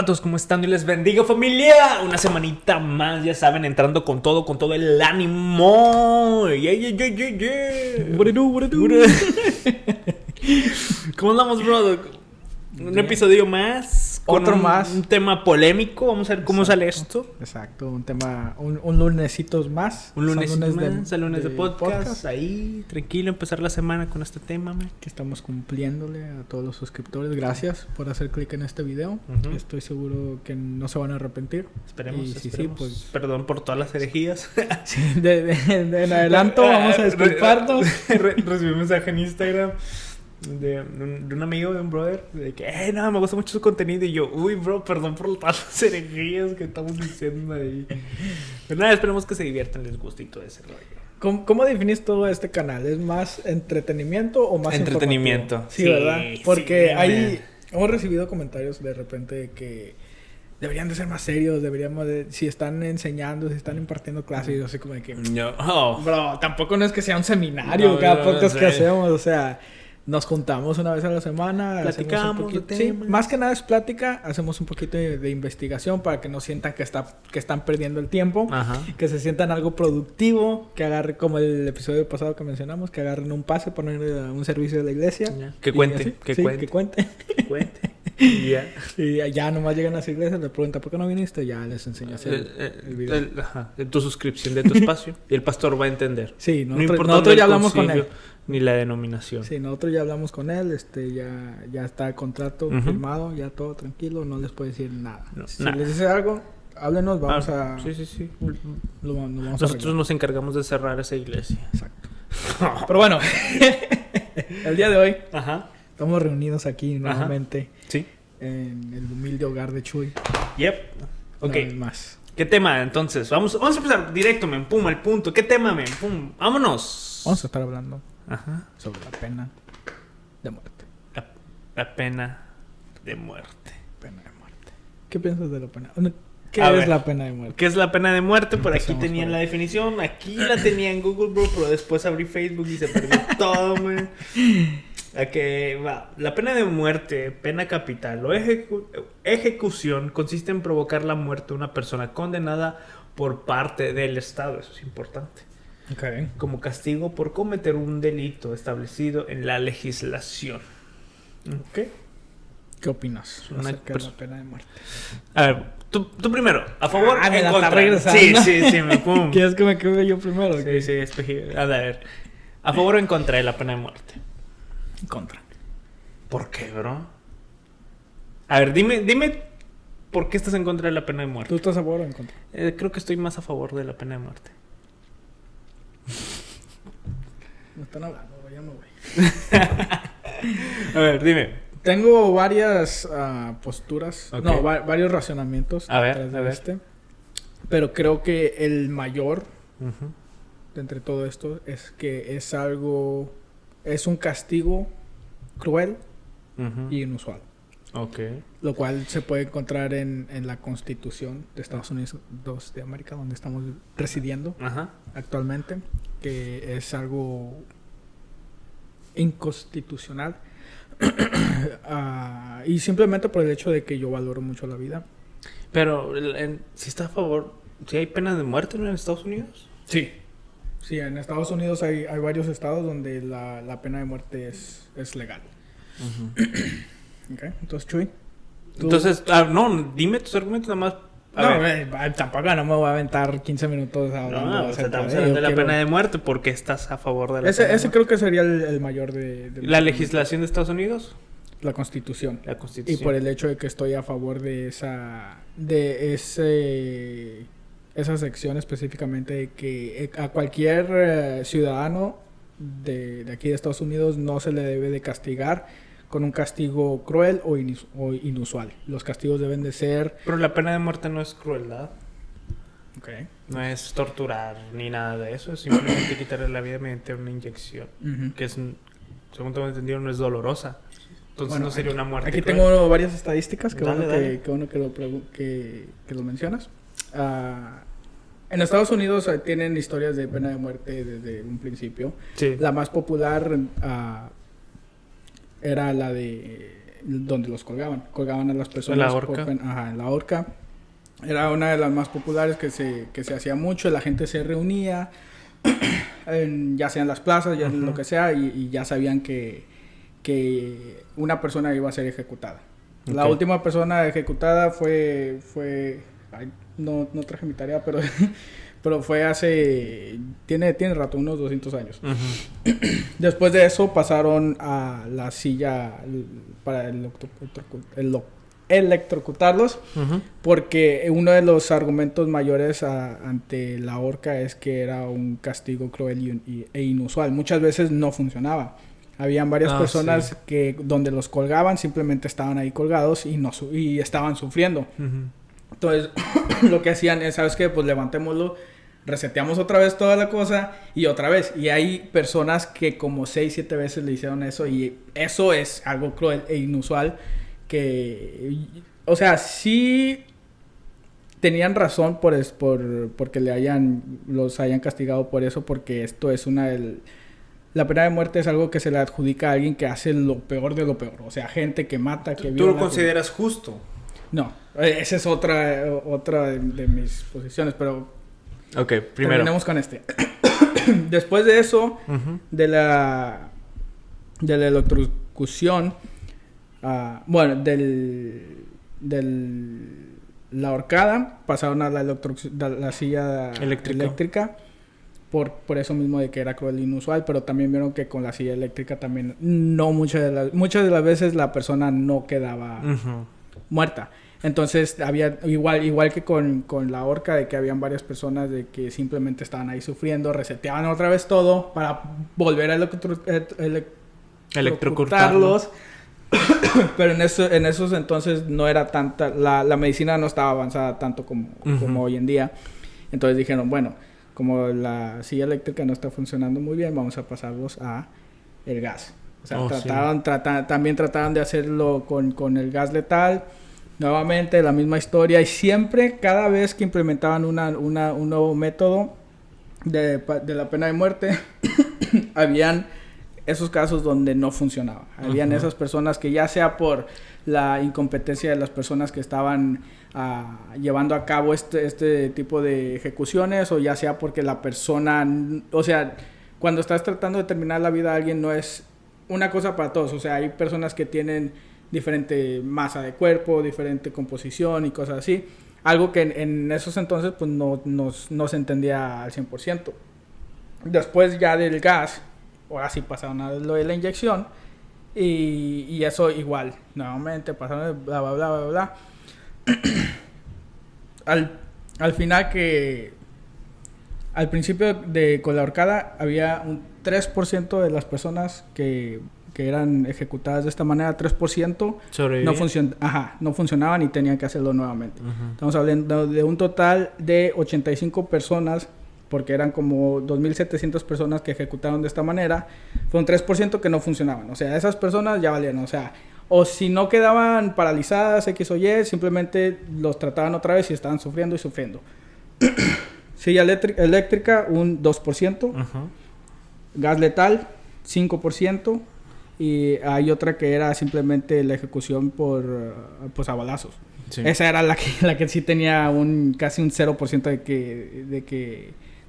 Hola a todos, ¿cómo están? Dios les bendiga, familia. Una semanita más, ya saben, entrando con todo el ánimo. What it do? ¿Cómo andamos, bro? Un episodio más. Otro más. Un tema polémico. Vamos a ver cómo sale esto. Exacto, un tema, un lunesitos más. Un lunes de podcast. Ahí, tranquilo, empezar la semana con este tema, man. Que estamos cumpliéndole a todos los suscriptores. Gracias por hacer clic en este video. Estoy seguro que no se van a arrepentir. Esperemos. Sí, pues... Perdón por todas las herejías. Sí, de en adelanto vamos a disculparnos. Recibí un mensaje en Instagram de un amigo, de un brother, de que, no, me gusta mucho su contenido. Y yo, uy, bro, perdón por todas las herejías que estamos diciendo ahí. Pero nada, esperemos que se diviertan, les guste y todo ese rollo. ¿Cómo definís todo este canal? ¿Es más entretenimiento o más entretenimiento? Sí, ¿verdad? Porque hemos recibido comentarios de repente de que deberían de ser más serios, si están enseñando, si están impartiendo clases, y así como de que... Bro, tampoco no es que sea un seminario cada podcast que hacemos, o sea... Nos juntamos una vez a la semana, platicamos un poquito, más que nada es plática, hacemos un poquito de investigación para que no sientan que están perdiendo el tiempo, que se sientan algo productivo, que agarren, como el episodio pasado que mencionamos, que agarren un pase, poner un servicio de la iglesia. Que cuente. Y ya nomás llegan a las iglesias, le preguntan ¿por qué no viniste? Ya les enseño a hacer el video. Tu suscripción de tu espacio. Y el pastor va a entender. Sí, nosotros ya hablamos con él. Ni la denominación. Sí, nosotros ya hablamos con él, ya está el contrato firmado, ya todo tranquilo, no les puede decir nada. Si les dice algo, háblenos, vamos a... Sí. Nosotros nos encargamos de cerrar esa iglesia. Exacto. Pero bueno, el día de hoy estamos reunidos aquí nuevamente en el humilde hogar de Chuy. Yep. Ok. Más. ¿Qué tema entonces? Vamos a empezar directo, men. Pum, al punto. ¿Qué tema, men? Pum. Vámonos. Vamos a estar hablando sobre la pena de muerte. La pena de muerte. Pena de muerte. ¿Qué piensas de la pena? ¿Qué es la pena de muerte? ¿Qué es la pena de muerte? Por aquí tenían la definición. Aquí la tenía en Google, bro, pero después abrí Facebook y se perdió todo, man. La pena de muerte, pena capital o ejecución consiste en provocar la muerte de una persona condenada por parte del Estado. Eso es importante. Como castigo por cometer un delito establecido en la legislación. ¿Qué opinas acerca de la pena de muerte? A ver, tú primero. ¿A favor o en contra? Sí, pum. ¿Quieres que me quede yo primero? Sí, a ver. ¿A favor o en contra de la pena de muerte? En contra. ¿Por qué, bro? A ver, dime por qué estás en contra de la pena de muerte. ¿Tú estás a favor o en contra? Creo que estoy más a favor de la pena de muerte. Me están hablando, ya me voy. A ver, dime. Tengo varias posturas, varios racionamientos. A ver. Pero creo que el mayor de entre todo esto es que es un castigo cruel y inusual. Lo cual se puede encontrar en la Constitución de Estados Unidos de América, donde estamos residiendo actualmente, que es algo inconstitucional. Y simplemente por el hecho de que yo valoro mucho la vida. Pero, si está a favor, ¿sí hay pena de muerte en Estados Unidos? Sí, en Estados Unidos hay varios estados donde la pena de muerte es legal. Entonces, Chuy. Entonces, dime tus argumentos nada más. Tampoco no me voy a aventar 15 minutos hablando estamos hablando de la pena de muerte. ¿Por qué estás a favor de la pena de muerte? Creo que sería el mayor de ¿La legislación de Estados Unidos? La Constitución. Y por el hecho de que estoy a favor de esa sección específicamente, de que a cualquier ciudadano de aquí de Estados Unidos no se le debe de castigar con un castigo cruel o inusual. Los castigos deben de ser... Pero la pena de muerte no es crueldad. No es torturar ni nada de eso. Es simplemente quitarle la vida mediante una inyección. Que es, según tengo entendido, no es dolorosa. Entonces no sería una muerte aquí cruel. Tengo varias estadísticas. Que dale. bueno que lo mencionas. En Estados Unidos tienen historias de pena de muerte desde un principio. Sí. La más popular era la de donde los colgaban. Colgaban a las personas. ¿En la horca? En la horca. Era una de las más populares que se hacía mucho. La gente se reunía, ya sea en las plazas, ya en lo que sea, y ya sabían que una persona iba a ser ejecutada. Okay. La última persona ejecutada fue ay, no traje mi tarea, pero fue hace... Tiene rato, unos 200 años. Uh-huh. Después de eso pasaron a la silla para electrocutarlos, uh-huh. Porque uno de los argumentos mayores ante la horca es que era un castigo cruel e inusual. Muchas veces no funcionaba. Habían varias personas que donde los colgaban simplemente estaban ahí colgados y estaban sufriendo. Uh-huh. Entonces, lo que hacían es, ¿sabes qué? Pues levantémoslo, reseteamos otra vez toda la cosa y otra vez. Y hay personas que como 6, 7 veces le hicieron eso y eso es algo cruel e inusual que... O sea, sí tenían razón porque los hayan castigado por eso, porque esto es la pena de muerte es algo que se le adjudica a alguien que hace lo peor de lo peor. O sea, gente que mata, que viola. ¿Tú lo consideras justo? No, esa es otra de mis posiciones, pero... Ok, primero. Terminemos con este. Después de eso, uh-huh. de la electrocución, la horcada, pasaron a la silla eléctrica. Por eso mismo de que era cruel e inusual, pero también vieron que con la silla eléctrica también muchas de las veces la persona no quedaba uh-huh. muerta. Entonces había igual que con la horca, de que habían varias personas de que simplemente estaban ahí sufriendo, reseteaban otra vez todo para volver a electrocutarlos. Pero en esos entonces no era tanta, la medicina no estaba avanzada tanto como hoy en día. Entonces dijeron, bueno, como la silla eléctrica no está funcionando muy bien, vamos a pasarlos a el gas. O sea, también trataron de hacerlo con el gas letal. Nuevamente la misma historia, y siempre, cada vez que implementaban un nuevo método de la pena de muerte, habían esos casos donde no funcionaba. Habían uh-huh. esas personas que, ya sea por la incompetencia de las personas que estaban llevando a cabo este tipo de ejecuciones, o ya sea porque la persona... O sea, cuando estás tratando de terminar la vida de alguien, no es una cosa para todos. O sea, hay personas que tienen diferente masa de cuerpo, diferente composición y cosas así. Algo que en esos entonces pues no se entendía al 100%. Después ya del gas, ahora sí pasaron a lo de la inyección, y eso igual, nuevamente pasaron bla bla bla bla bla. Al final, que al principio con la horcada había un 3% de las personas que eran ejecutadas de esta manera, 3% no funcionaban y tenían que hacerlo nuevamente. Uh-huh. Estamos hablando de un total de 85 personas, porque eran como 2.700 personas que ejecutaron de esta manera. Fue un 3% que no funcionaban. O sea, esas personas ya valían. O sea, o si no quedaban paralizadas, X o Y, simplemente los trataban otra vez y estaban sufriendo y sufriendo. Silla eléctrica, un 2%. Uh-huh. Gas letal, 5%. Y hay otra que era simplemente la ejecución a balazos. Sí. Esa era la que sí tenía casi un 0%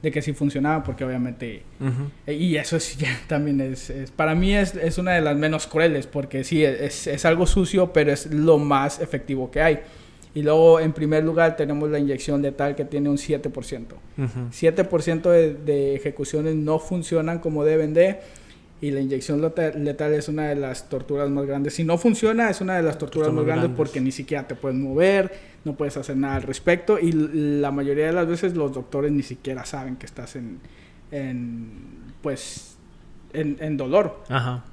de que sí funcionaba, porque obviamente... Uh-huh. Y eso sí, también es para mí es una de las menos crueles, porque sí, es algo sucio, pero es lo más efectivo que hay. Y luego, en primer lugar, tenemos la inyección letal, que tiene un 7%. Uh-huh. 7% de ejecuciones no funcionan como deben de... Y la inyección letal es una de las torturas más grandes. Si no funciona, es una de las torturas más grandes, porque ni siquiera te puedes mover, no puedes hacer nada al respecto. Y la mayoría de las veces los doctores ni siquiera saben que estás en dolor. Ajá.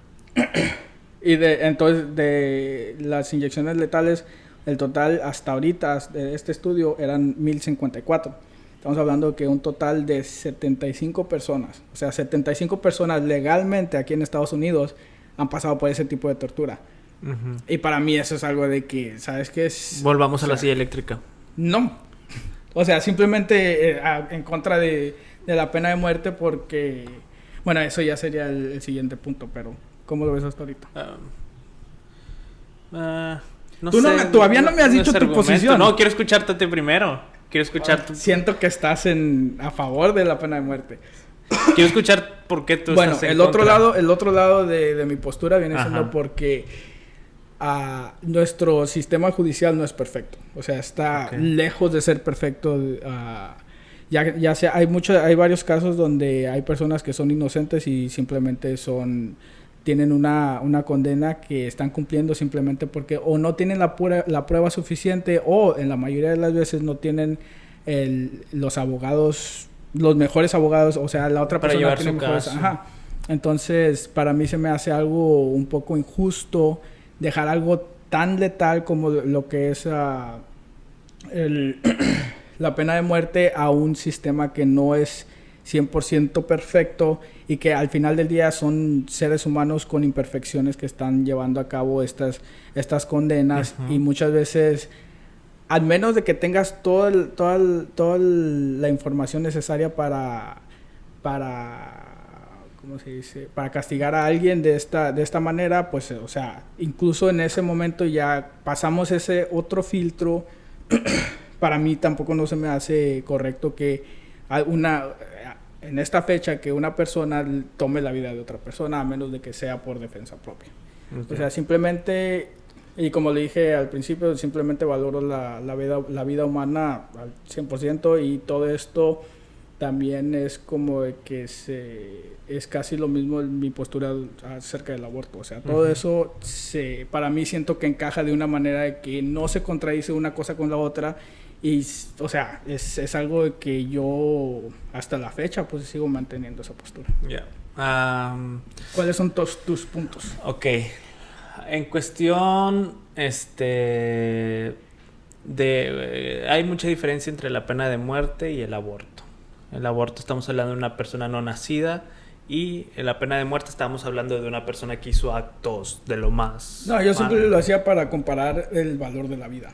Y entonces, de las inyecciones letales, el total hasta ahorita de este estudio eran 1,054. Estamos hablando que un total de 75 personas, o sea, 75 personas legalmente aquí en Estados Unidos han pasado por ese tipo de tortura. Uh-huh. Y para mí eso es algo de que, ¿sabes qué es? Volvamos a la silla eléctrica. No. O sea, simplemente en contra de la pena de muerte, porque... Bueno, eso ya sería el siguiente punto, pero ¿cómo lo ves hasta ahorita? No Tú sé, todavía no me has dicho tu argumento. posición. No, quiero escucharte a ti primero. Quiero escuchar Siento que estás a favor de la pena de muerte. Quiero escuchar por qué tú bueno, estás en el otro lado de mi postura viene siendo porque nuestro sistema judicial no es perfecto. O sea, está lejos de ser perfecto. Ya sea, hay varios casos donde hay personas que son inocentes y simplemente tienen una condena que están cumpliendo simplemente porque o no tienen la prueba suficiente, o en la mayoría de las veces no tienen los abogados, los mejores abogados, o sea, la otra persona tiene mejores. Ajá. Entonces, para mí se me hace algo un poco injusto dejar algo tan letal como lo que es la pena de muerte a un sistema que no es 100% perfecto y que al final del día son seres humanos con imperfecciones que están llevando a cabo estas condenas. Y muchas veces, al menos de que tengas toda la información necesaria para ¿cómo se dice? Para castigar a alguien de esta manera, pues, o sea, incluso en ese momento ya pasamos ese otro filtro. Para mí tampoco no se me hace correcto que en esta fecha que una persona tome la vida de otra persona, a menos de que sea por defensa propia. O sea, simplemente, y como le dije al principio, simplemente valoro la vida humana al 100%, y todo esto también es como de que es casi lo mismo en mi postura acerca del aborto. O sea, todo eso para mí siento que encaja de una manera de que no se contradice una cosa con la otra. Y, o sea, es algo que yo hasta la fecha pues sigo manteniendo esa postura. ¿Cuáles son tus puntos? Ok. En cuestión, hay mucha diferencia entre la pena de muerte y el aborto. El aborto estamos hablando de una persona no nacida, y en la pena de muerte estamos hablando de una persona que hizo actos de lo más... No, yo siempre lo hacía para comparar el valor de la vida.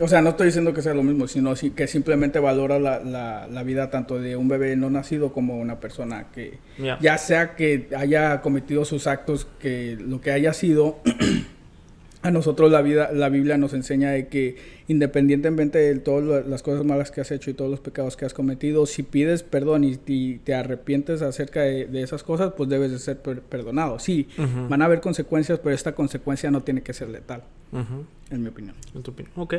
O sea, no estoy diciendo que sea lo mismo, sino que simplemente valora la vida tanto de un bebé no nacido como una persona que ya sea que haya cometido sus actos, que lo que haya sido. A nosotros la Biblia nos enseña de que independientemente de todas las cosas malas que has hecho y todos los pecados que has cometido, si pides perdón y te arrepientes acerca de esas cosas, pues debes de ser perdonado. Sí, van a haber consecuencias, pero esta consecuencia no tiene que ser letal, en mi opinión. En tu opinión. Ok.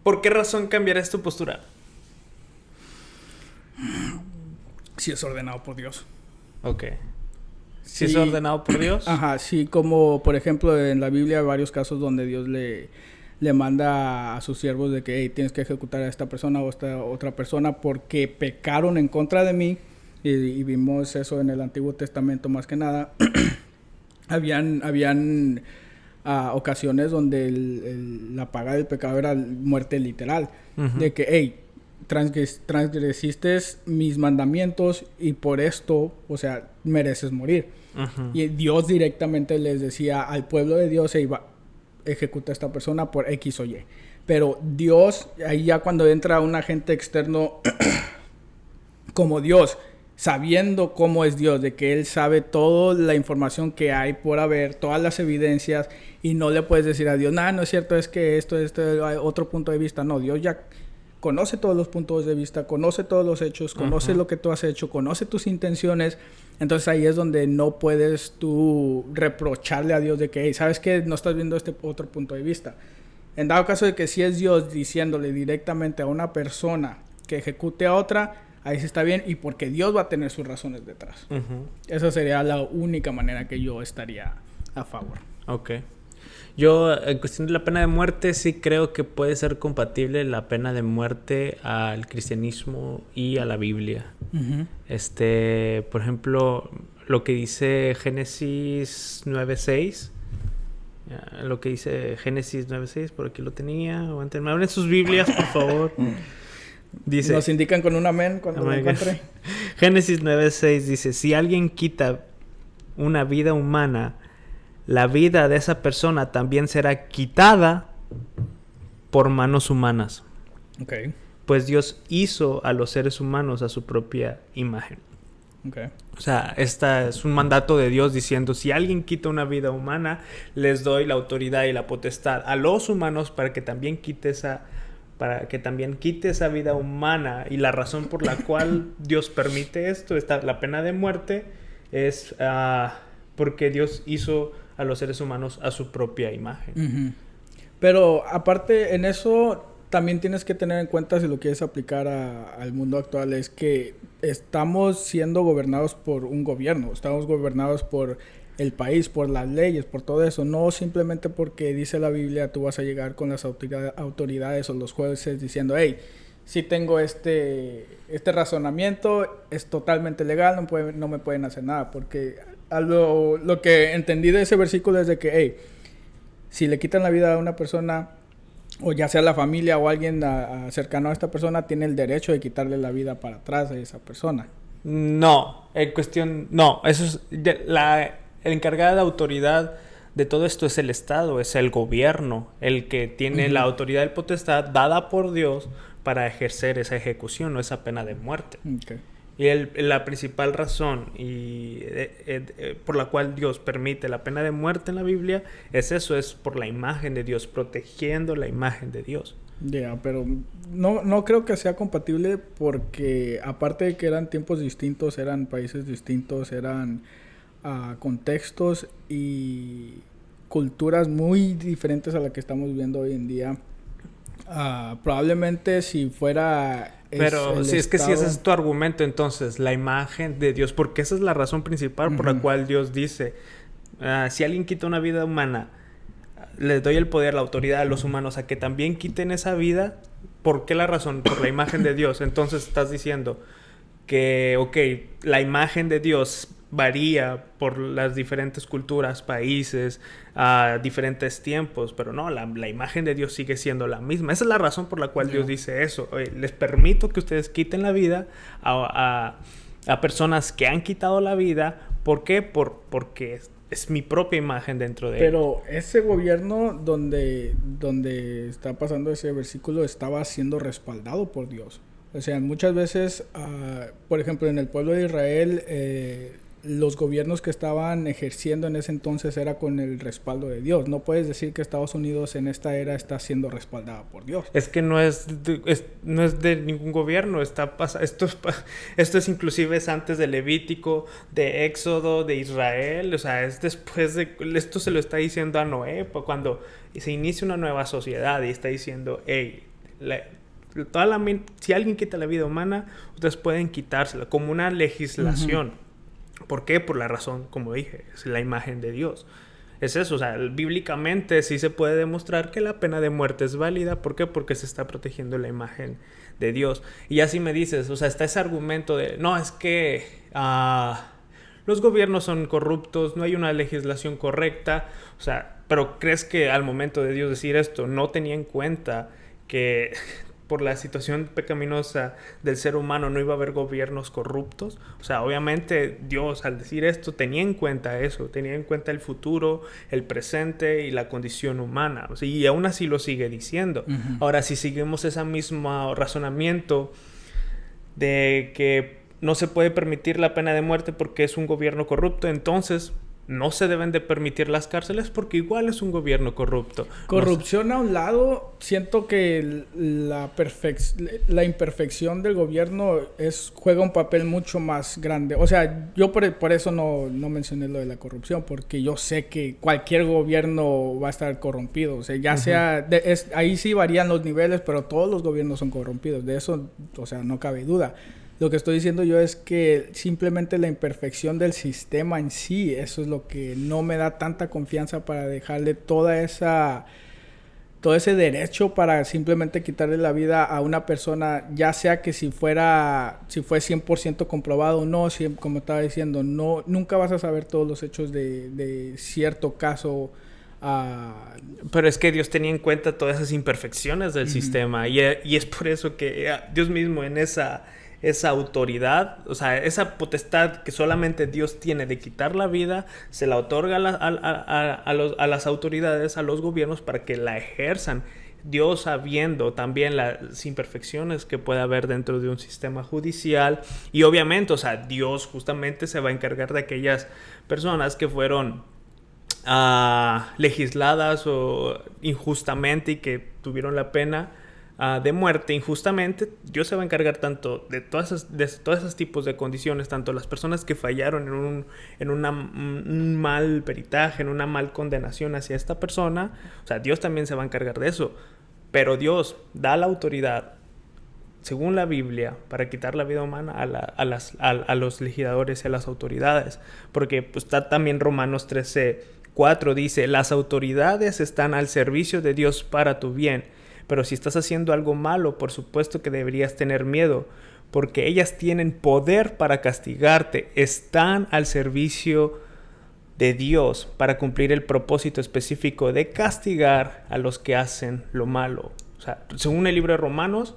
¿Por qué razón cambiarás tu postura? Si es ordenado por Dios. Ok. ¿Si es ordenado por Dios? Ajá, sí, como por ejemplo en la Biblia hay varios casos donde Dios le manda a sus siervos de que tienes que ejecutar a esta persona o a esta otra persona porque pecaron en contra de mí, y vimos eso en el Antiguo Testamento más que nada. Habían ocasiones donde la paga del pecado era muerte literal, de que transgresiste mis mandamientos y por esto, o sea, mereces morir. Y Dios directamente les decía al pueblo de Dios: ejecuta a esta persona por X o Y. Pero Dios, ahí ya cuando entra un agente externo como Dios, sabiendo cómo es Dios, de que Él sabe toda la información que hay por haber, todas las evidencias, y no le puedes decir a Dios, no es cierto, es que esto hay otro punto de vista. No, Dios ya conoce todos los puntos de vista, conoce todos los hechos, conoce lo que tú has hecho, conoce tus intenciones. Entonces ahí es donde no puedes tú reprocharle a Dios de que, ¿sabes qué? No estás viendo este otro punto de vista. En dado caso de que si es Dios diciéndole directamente a una persona que ejecute a otra, ahí sí está bien, y porque Dios va a tener sus razones detrás. Esa sería la única manera que yo estaría a favor. Ok. Yo, en cuestión de la pena de muerte, sí creo que puede ser compatible la pena de muerte al cristianismo y a la Biblia. Por ejemplo, lo que dice Génesis 9:6. Lo que dice Génesis 9:6, por aquí lo tenía. Aguántenme, abren sus Biblias, por favor. Dice, nos indican con un amén cuando lo encuentre. Génesis 9:6 dice: si alguien quita una vida humana, la vida de esa persona también será quitada por manos humanas. Okay. Pues Dios hizo a los seres humanos a su propia imagen. Okay. O sea, esta es un mandato de Dios diciendo, si alguien quita una vida humana, les doy la autoridad y la potestad a los humanos para que también quite esa vida humana. Y la razón por la cual Dios permite esto, la pena de muerte, es porque Dios hizo a los seres humanos a su propia imagen. Uh-huh. Pero aparte en eso también tienes que tener en cuenta, si lo quieres aplicar al mundo actual, es que estamos siendo gobernados por un gobierno, estamos gobernados por el país, por las leyes, por todo eso, no simplemente porque dice la Biblia tú vas a llegar con las autoridades o los jueces diciendo, hey, si tengo este razonamiento, es totalmente legal, no me pueden hacer nada, porque lo que entendí de ese versículo es de que, hey, si le quitan la vida a una persona, o ya sea la familia o alguien cercano a esta persona, tiene el derecho de quitarle la vida para atrás a esa persona. No, eso es la encargada de autoridad de todo esto es el Estado, es el gobierno, el que tiene la autoridad y potestad dada por Dios para ejercer esa ejecución o esa pena de muerte. Okay. Y la principal razón por la cual Dios permite la pena de muerte en la Biblia es eso, es por la imagen de Dios, protegiendo la imagen de Dios. Pero no creo que sea compatible porque aparte de que eran tiempos distintos, eran países distintos, eran contextos y culturas muy diferentes a la que estamos viviendo hoy en día. Probablemente si fuera... Pero si es que si ese es tu argumento, entonces la imagen de Dios, porque esa es la razón principal por la cual Dios dice, si alguien quita una vida humana, les doy el poder, la autoridad a los humanos a que también quiten esa vida. ¿Por qué la razón? Por la imagen de Dios. Entonces estás diciendo que, la imagen de Dios varía por las diferentes culturas, países, diferentes tiempos, pero no, la imagen de Dios sigue siendo la misma. Esa es la razón por la cual Dios dice eso. Les permito que ustedes quiten la vida a personas que han quitado la vida. ¿Por qué? Porque es mi propia imagen dentro de él. Pero ese gobierno donde está pasando ese versículo estaba siendo respaldado por Dios. O sea, muchas veces, por ejemplo, en el pueblo de Israel, los gobiernos que estaban ejerciendo en ese entonces era con el respaldo de Dios. No puedes decir que Estados Unidos en esta era está siendo respaldada por Dios. Es que no es de ningún gobierno. Esto es inclusive es antes de Levítico, de Éxodo, de Israel. O sea, es después de... Esto se lo está diciendo a Noé cuando se inicia una nueva sociedad y está diciendo, hey, si alguien quita la vida humana, ustedes pueden quitársela como una legislación. ¿Por qué? Por la razón, como dije, es la imagen de Dios. Es eso, o sea, bíblicamente sí se puede demostrar que la pena de muerte es válida. ¿Por qué? Porque se está protegiendo la imagen de Dios. Y así me dices, o sea, está ese argumento de, no, es que los gobiernos son corruptos, no hay una legislación correcta. O sea, pero ¿crees que al momento de Dios decir esto no tenía en cuenta que por la situación pecaminosa del ser humano no iba a haber gobiernos corruptos? O sea, obviamente Dios al decir esto tenía en cuenta eso, tenía en cuenta el futuro, el presente y la condición humana. O sea, y aún así lo sigue diciendo. Ahora, si seguimos ese mismo razonamiento de que no se puede permitir la pena de muerte porque es un gobierno corrupto, entonces no se deben de permitir las cárceles porque igual es un gobierno corrupto. Corrupción a un lado, siento que la imperfección del gobierno juega un papel mucho más grande. O sea, yo por eso no mencioné lo de la corrupción, porque yo sé que cualquier gobierno va a estar corrompido. O sea, ahí sí varían los niveles, pero todos los gobiernos son corrompidos. De eso, o sea, no cabe duda. Lo que estoy diciendo yo es que simplemente la imperfección del sistema en sí, eso es lo que no me da tanta confianza para dejarle todo ese derecho para simplemente quitarle la vida a una persona, ya sea que si fue 100% comprobado o no, como estaba diciendo, nunca vas a saber todos los hechos de cierto caso. Pero es que Dios tenía en cuenta todas esas imperfecciones del sistema y es por eso que Dios mismo en esa autoridad, o sea, esa potestad que solamente Dios tiene de quitar la vida, se la otorga a las autoridades, a los gobiernos para que la ejerzan. Dios sabiendo también las imperfecciones que puede haber dentro de un sistema judicial. Y obviamente, o sea, Dios justamente se va a encargar de aquellas personas que fueron legisladas o injustamente y que tuvieron la pena de muerte injustamente. Dios se va a encargar tanto de todos esos tipos de condiciones, tanto las personas que fallaron en un mal peritaje, en una mal condenación hacia esta persona. O sea, Dios también se va a encargar de eso. Pero Dios da la autoridad, según la Biblia, para quitar la vida humana a los legisladores y a las autoridades. Porque pues, está también Romanos 13:4 dice: las autoridades están al servicio de Dios para tu bien. Pero si estás haciendo algo malo, por supuesto que deberías tener miedo, porque ellas tienen poder para castigarte. Están al servicio de Dios para cumplir el propósito específico de castigar a los que hacen lo malo. O sea, según el libro de Romanos,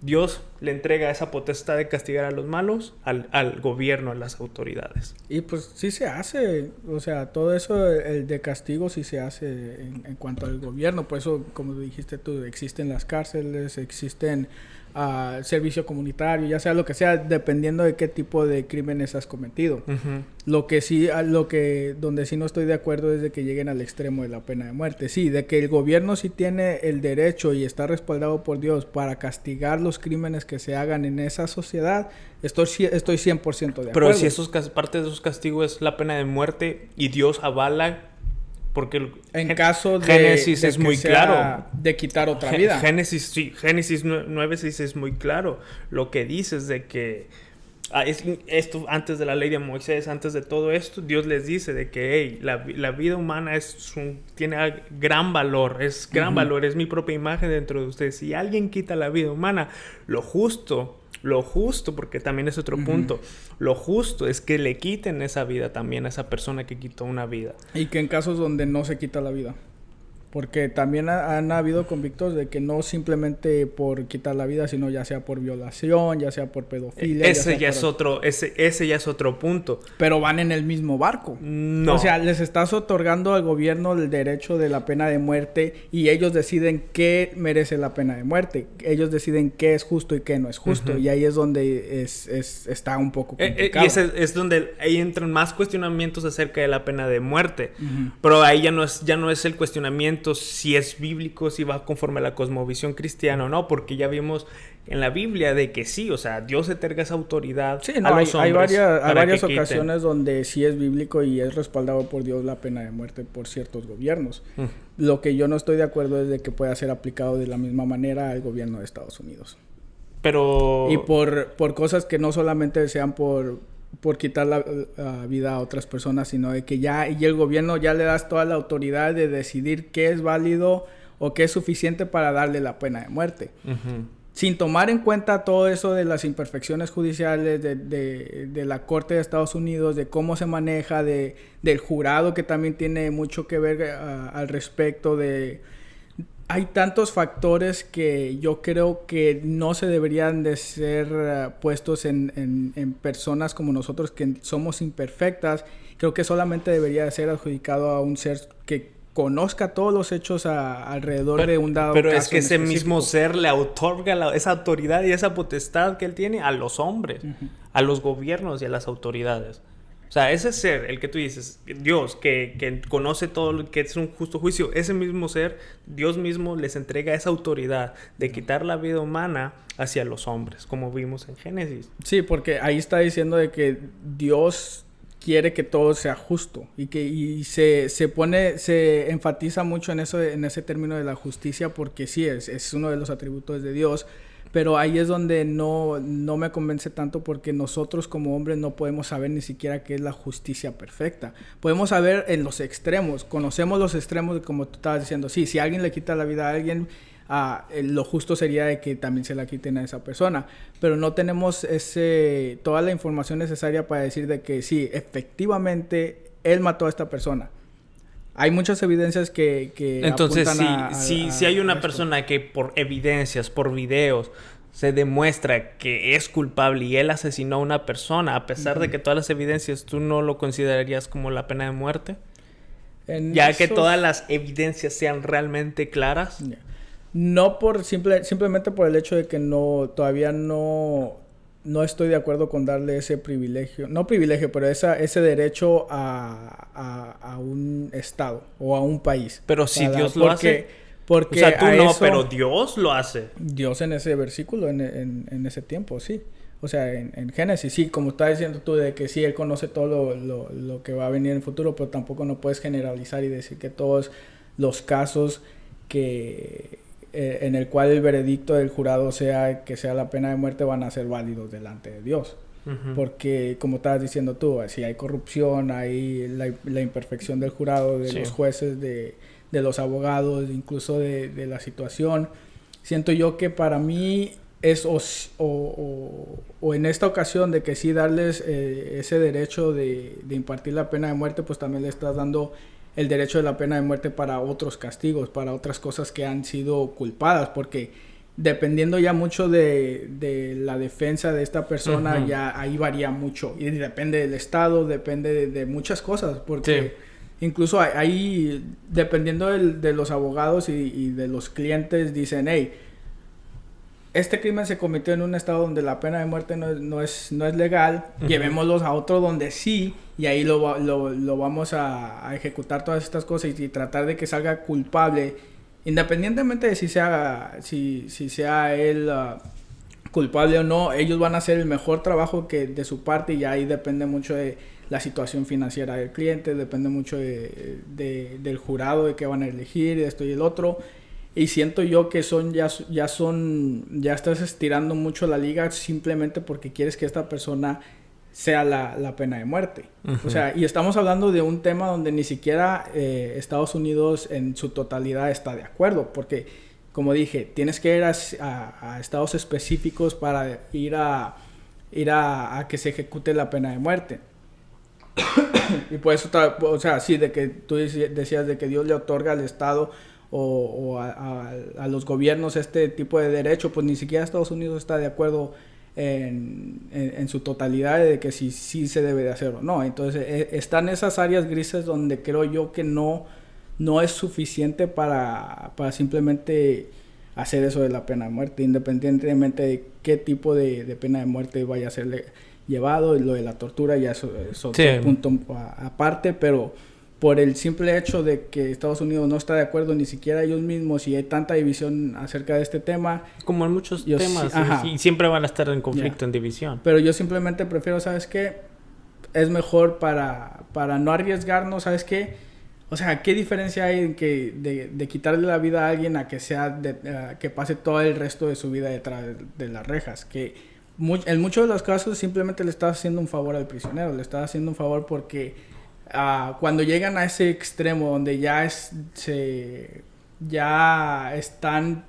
Dios le entrega esa potestad de castigar a los malos al gobierno, a las autoridades. Y pues sí se hace, o sea, todo eso, el de castigo sí se hace en cuanto al gobierno. Por eso, como dijiste tú, existen las cárceles, existen servicio comunitario, ya sea lo que sea, dependiendo de qué tipo de crímenes has cometido. Uh-huh. Donde sí no estoy de acuerdo es de que lleguen al extremo de la pena de muerte. Sí, de que el gobierno sí tiene el derecho y está respaldado por Dios para castigar los crímenes que se hagan en esa sociedad, estoy 100% de acuerdo. Pero si parte de esos castigos es la pena de muerte y Dios avala, porque en caso de Génesis es muy claro de quitar otra vida. Génesis 9:6 es muy claro. Lo que dice es de que esto antes de la ley de Moisés, antes de todo esto, Dios les dice de que hey, la vida humana tiene gran valor, es gran valor, es mi propia imagen dentro de ustedes. Si alguien quita la vida humana, lo justo, porque también es otro punto, lo justo es que le quiten esa vida también a esa persona que quitó una vida. Y que en casos donde no se quita la vida, porque también han habido convictos de que no simplemente por quitar la vida, sino ya sea por violación, ya sea por pedofilia. Ese ya es otro punto. Pero van en el mismo barco. No. O sea, les estás otorgando al gobierno el derecho de la pena de muerte y ellos deciden qué merece la pena de muerte. Ellos deciden qué es justo y qué no es justo. Uh-huh. Y ahí es donde está un poco complicado. Y ese es donde ahí entran más cuestionamientos acerca de la pena de muerte. Uh-huh. Pero ahí ya no es el cuestionamiento si es bíblico, si va conforme a la cosmovisión cristiana o no, porque ya vimos en la Biblia de que sí, o sea, Dios otorga esa autoridad a los hombres. Hay varias ocasiones donde sí es bíblico y es respaldado por Dios la pena de muerte por ciertos gobiernos. Lo que yo no estoy de acuerdo es de que pueda ser aplicado de la misma manera al gobierno de Estados Unidos. Pero... Y por cosas que no solamente sean por quitar la vida a otras personas, sino de que ya y el gobierno ya le das toda la autoridad de decidir qué es válido o qué es suficiente para darle la pena de muerte. Uh-huh. Sin tomar en cuenta todo eso de las imperfecciones judiciales, de la Corte de Estados Unidos, de cómo se maneja, del jurado que también tiene mucho que ver al respecto de... Hay tantos factores que yo creo que no se deberían de ser puestos en personas como nosotros que somos imperfectas. Creo que solamente debería ser adjudicado a un ser que conozca todos los hechos alrededor de un dado caso. Pero es que ese mismo ser le otorga esa autoridad y esa potestad que él tiene a los hombres, uh-huh, a los gobiernos y a las autoridades. O sea, ese ser, el que tú dices, Dios, que conoce todo lo que es un justo juicio, ese mismo ser, Dios mismo les entrega esa autoridad de quitar la vida humana hacia los hombres, como vimos en Génesis. Sí, porque ahí está diciendo de que Dios quiere que todo sea justo y se enfatiza mucho en ese término de la justicia, porque sí es uno de los atributos de Dios. Pero ahí es donde no me convence tanto, porque nosotros como hombres no podemos saber ni siquiera qué es la justicia perfecta. Podemos saber en los extremos, conocemos los extremos, como tú estabas diciendo. Sí, si alguien le quita la vida a alguien, lo justo sería de que también se la quiten a esa persona. Pero no tenemos toda la información necesaria para decir de que sí, efectivamente, él mató a esta persona. Hay muchas evidencias que entonces, si hay una persona que por evidencias, por videos, se demuestra que es culpable y él asesinó a una persona, a pesar de que todas las evidencias, ¿tú no lo considerarías como la pena de muerte? Que todas las evidencias sean realmente claras. No por simplemente por el hecho de que todavía no estoy de acuerdo con darle ese privilegio, no privilegio, pero ese derecho a un estado o a un país. Pero si Dios lo hace. Porque o sea, tú no, pero Dios lo hace. Dios en ese versículo, en ese tiempo, sí. O sea, en Génesis, sí, como estás diciendo tú, de que sí, Él conoce todo lo que va a venir en el futuro, pero tampoco no puedes generalizar y decir que todos los casos en el cual el veredicto del jurado sea que sea la pena de muerte van a ser válidos delante de Dios. Uh-huh. Porque, como estabas diciendo tú, si hay corrupción, hay la imperfección del jurado, de los jueces, de los abogados, incluso de la situación. Siento yo que para mí es o en esta ocasión de que sí darles ese derecho de impartir la pena de muerte, pues también le estás dando el derecho de la pena de muerte para otros castigos, para otras cosas que han sido culpadas, porque dependiendo ya mucho de la defensa de esta persona, uh-huh, ya ahí varía mucho, y depende del estado, depende de muchas cosas, porque incluso ahí, dependiendo de los abogados y de los clientes, dicen, hey, este crimen se cometió en un estado donde la pena de muerte no es legal, uh-huh, llevémoslos a otro donde sí, y ahí lo vamos a ejecutar todas estas cosas y tratar de que salga culpable, independientemente de si sea él culpable o no. Ellos van a hacer el mejor trabajo que de su parte, y ahí depende mucho de la situación financiera del cliente, depende mucho del jurado, de qué van a elegir, de esto y el otro. Y siento yo que ya estás estirando mucho la liga simplemente porque quieres que esta persona sea la pena de muerte. Uh-huh. O sea, y estamos hablando de un tema donde ni siquiera Estados Unidos en su totalidad está de acuerdo, porque, como dije, tienes que ir a estados específicos para ir a que se ejecute la pena de muerte. Y por eso, o sea, sí, de que tú decías de que Dios le otorga al Estado o a los gobiernos este tipo de derecho, pues ni siquiera Estados Unidos está de acuerdo en su totalidad de que sí se debe de hacer o no. Entonces están esas áreas grises donde creo yo que no es suficiente para simplemente hacer eso de la pena de muerte, independientemente de qué tipo de pena de muerte vaya a ser llevado. Y lo de la tortura ya es otro punto aparte, pero por el simple hecho de que Estados Unidos no está de acuerdo, ni siquiera ellos mismos, y hay tanta división acerca de este tema. Como en muchos temas, y siempre van a estar en conflicto, en división. Pero yo simplemente prefiero, ¿sabes qué? Es mejor para no arriesgarnos, ¿sabes qué? O sea, ¿qué diferencia hay de quitarle la vida a alguien a que que pase todo el resto de su vida detrás de las rejas? Que en muchos de los casos simplemente le estás haciendo un favor al prisionero, le estás haciendo un favor porque cuando llegan a ese extremo donde ya están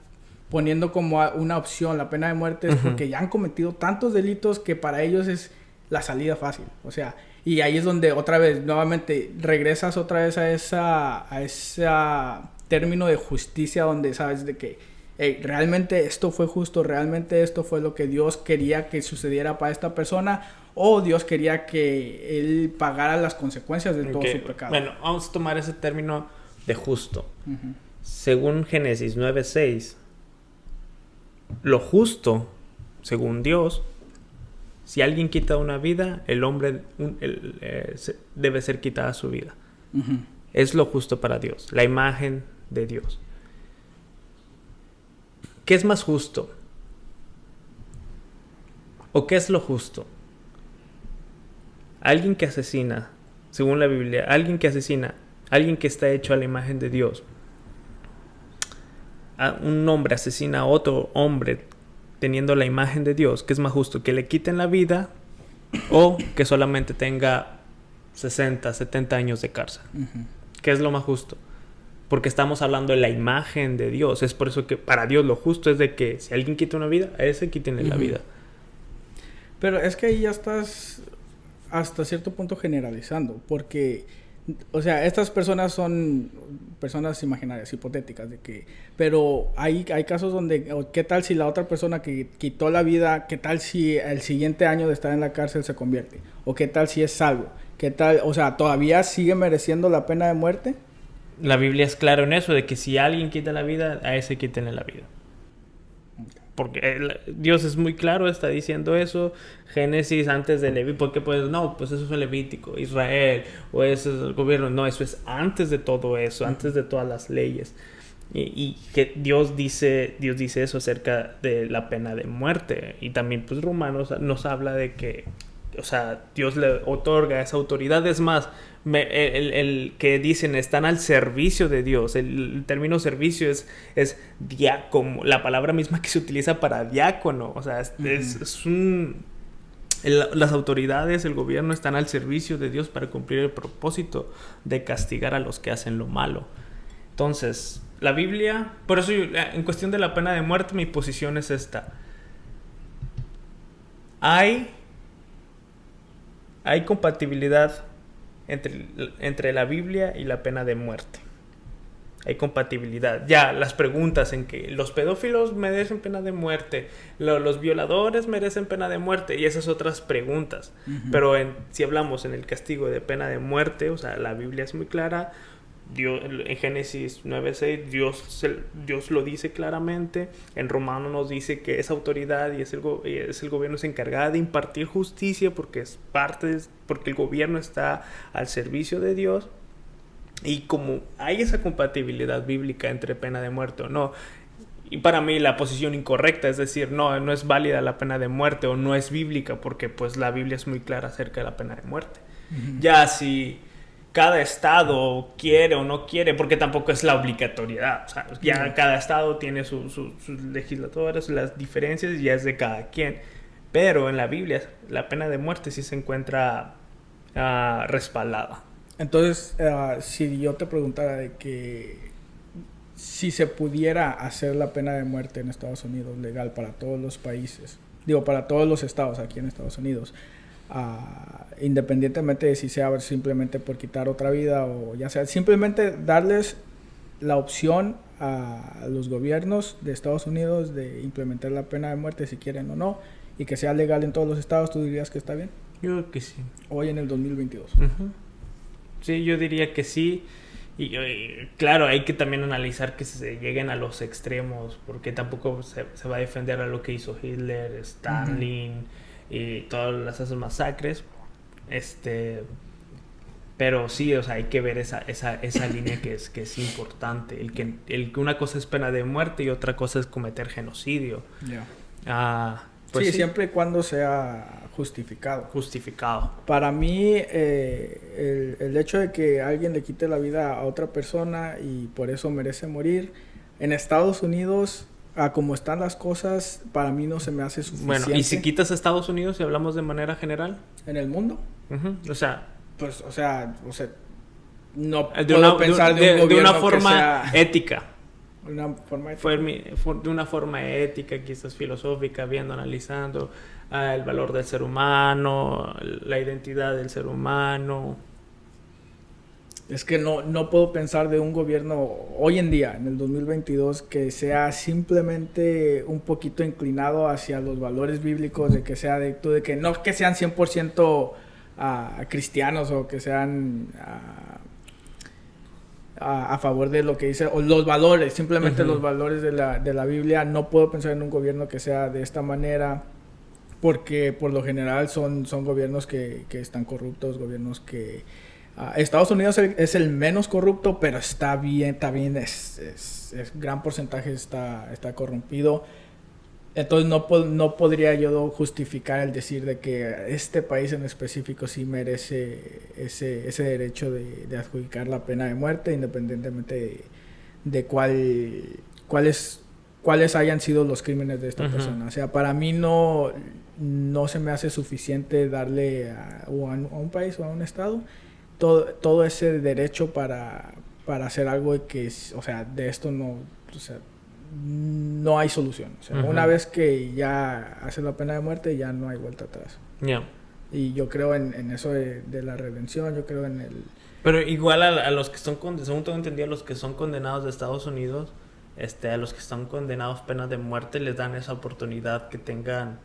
poniendo como una opción la pena de muerte, es porque ya han cometido tantos delitos que para ellos es la salida fácil. O sea, y ahí es donde otra vez, nuevamente, regresas otra vez a ese término de justicia donde sabes de que realmente esto fue justo, realmente esto fue lo que Dios quería que sucediera para esta persona, o Dios quería que él pagara las consecuencias de todo su pecado. Bueno, vamos a tomar ese término de justo. Uh-huh. Según Génesis 9:6, lo justo, según Dios, si alguien quita una vida, el hombre debe ser quitada su vida. Uh-huh. Es lo justo para Dios, la imagen de Dios. ¿Qué es más justo? ¿O qué es lo justo? Alguien que asesina, según la Biblia, alguien que está hecho a la imagen de Dios. Un hombre asesina a otro hombre teniendo la imagen de Dios. ¿Qué es más justo? ¿Que le quiten la vida o que solamente tenga 60, 70 años de cárcel? Uh-huh. ¿Qué es lo más justo? Porque estamos hablando de la imagen de Dios. Es por eso que para Dios lo justo es de que si alguien quita una vida, a ese quítenle la vida. Pero es que ahí ya estás hasta cierto punto generalizando. Porque, o sea, estas personas son personas imaginarias, hipotéticas. Pero hay casos donde, ¿qué tal si la otra persona que quitó la vida, qué tal si el siguiente año de estar en la cárcel se convierte? ¿O qué tal si es salvo? ¿Qué tal? O sea, ¿todavía sigue mereciendo la pena de muerte? La Biblia es clara en eso, de que si alguien quita la vida, a ese quítenle la vida. Porque Dios es muy claro, está diciendo eso. Génesis antes de Levítico, porque pues no, pues eso es el Levítico, Israel, o eso es el gobierno. No, eso es antes de todo eso, antes de todas las leyes. Y que Dios dice eso acerca de la pena de muerte. Y también pues Romanos nos habla de que, o sea, Dios le otorga esa autoridad. Es más, el que dicen están al servicio de Dios. El término servicio es diácono, la palabra misma que se utiliza para diácono. O sea, las autoridades, el gobierno están al servicio de Dios para cumplir el propósito de castigar a los que hacen lo malo. Entonces, la Biblia, por eso en cuestión de la pena de muerte, mi posición es esta. Hay compatibilidad entre la Biblia y la pena de muerte. Hay compatibilidad. Ya, las preguntas en que los pedófilos merecen pena de muerte, los violadores merecen pena de muerte, y esas otras preguntas. Uh-huh. Pero si hablamos en el castigo de pena de muerte, o sea, la Biblia es muy clara. Dios, en Génesis 9:6 Dios lo dice claramente. En Romanos nos dice que esa autoridad y es el gobierno se encarga de impartir justicia porque el gobierno está al servicio de Dios. Y como hay esa compatibilidad bíblica entre pena de muerte o no, y para mí la posición incorrecta es decir, no es válida la pena de muerte o no es bíblica, porque pues la Biblia es muy clara acerca de la pena de muerte. Uh-huh. Ya si cada estado quiere o no quiere, porque tampoco es la obligatoriedad, o sea, ya cada estado tiene sus legisladores, las diferencias ya es de cada quien, pero en la Biblia la pena de muerte sí se encuentra respaldada. Entonces, si yo te preguntara de que si se pudiera hacer la pena de muerte en Estados Unidos legal para todos los países, para todos los estados aquí en Estados Unidos, independientemente de si sea simplemente por quitar otra vida o ya sea simplemente darles la opción a los gobiernos de Estados Unidos de implementar la pena de muerte si quieren o no, y que sea legal en todos los estados, ¿tú dirías que está bien? Yo creo que sí. Hoy en el 2022. Uh-huh. Sí, yo diría que sí. Y claro, hay que también analizar que se lleguen a los extremos, porque tampoco se va a defender a lo que hizo Hitler, Stalin, uh-huh, y todas esas masacres. Pero sí, o sea, hay que ver esa línea que es importante. El que una cosa es pena de muerte y otra cosa es cometer genocidio. Yeah. Pues sí, siempre y cuando sea justificado. Para mí, el hecho de que alguien le quite la vida a otra persona y por eso merece morir, en Estados Unidos, como están las cosas, para mí no se me hace suficiente. Bueno, ¿y si quitas a Estados Unidos y hablamos de manera general? ¿En el mundo? Uh-huh. O sea, no puedo pensar de un gobierno de una forma que sea ética. De una forma ética, quizás filosófica, viendo, analizando el valor del ser humano, la identidad del ser humano. Es que no puedo pensar de un gobierno hoy en día, en el 2022, que sea simplemente un poquito inclinado hacia los valores bíblicos, de que sea de que no que sean 100% cristianos o que sean a favor de lo que dice, o los valores, simplemente uh-huh, los valores de la Biblia. No puedo pensar en un gobierno que sea de esta manera, porque por lo general son gobiernos que están corruptos, gobiernos que... Estados Unidos es el menos corrupto, pero está bien, es gran porcentaje está corrompido. Entonces no podría yo justificar el decir de que este país en específico sí merece ese derecho de adjudicar la pena de muerte, independientemente de cuáles hayan sido los crímenes de esta uh-huh, persona. O sea, para mí no se me hace suficiente darle a un país o a un estado todo ese derecho para hacer algo que, o sea, de esto no... O sea, no hay solución. O sea, uh-huh, una vez que ya hace la pena de muerte, ya no hay vuelta atrás. Yeah. Y yo creo en eso de la redención, yo creo en el... Pero igual a los que están según tengo entendido, a los que son condenados de Estados Unidos, a los que están condenados a pena de muerte, les dan esa oportunidad que tengan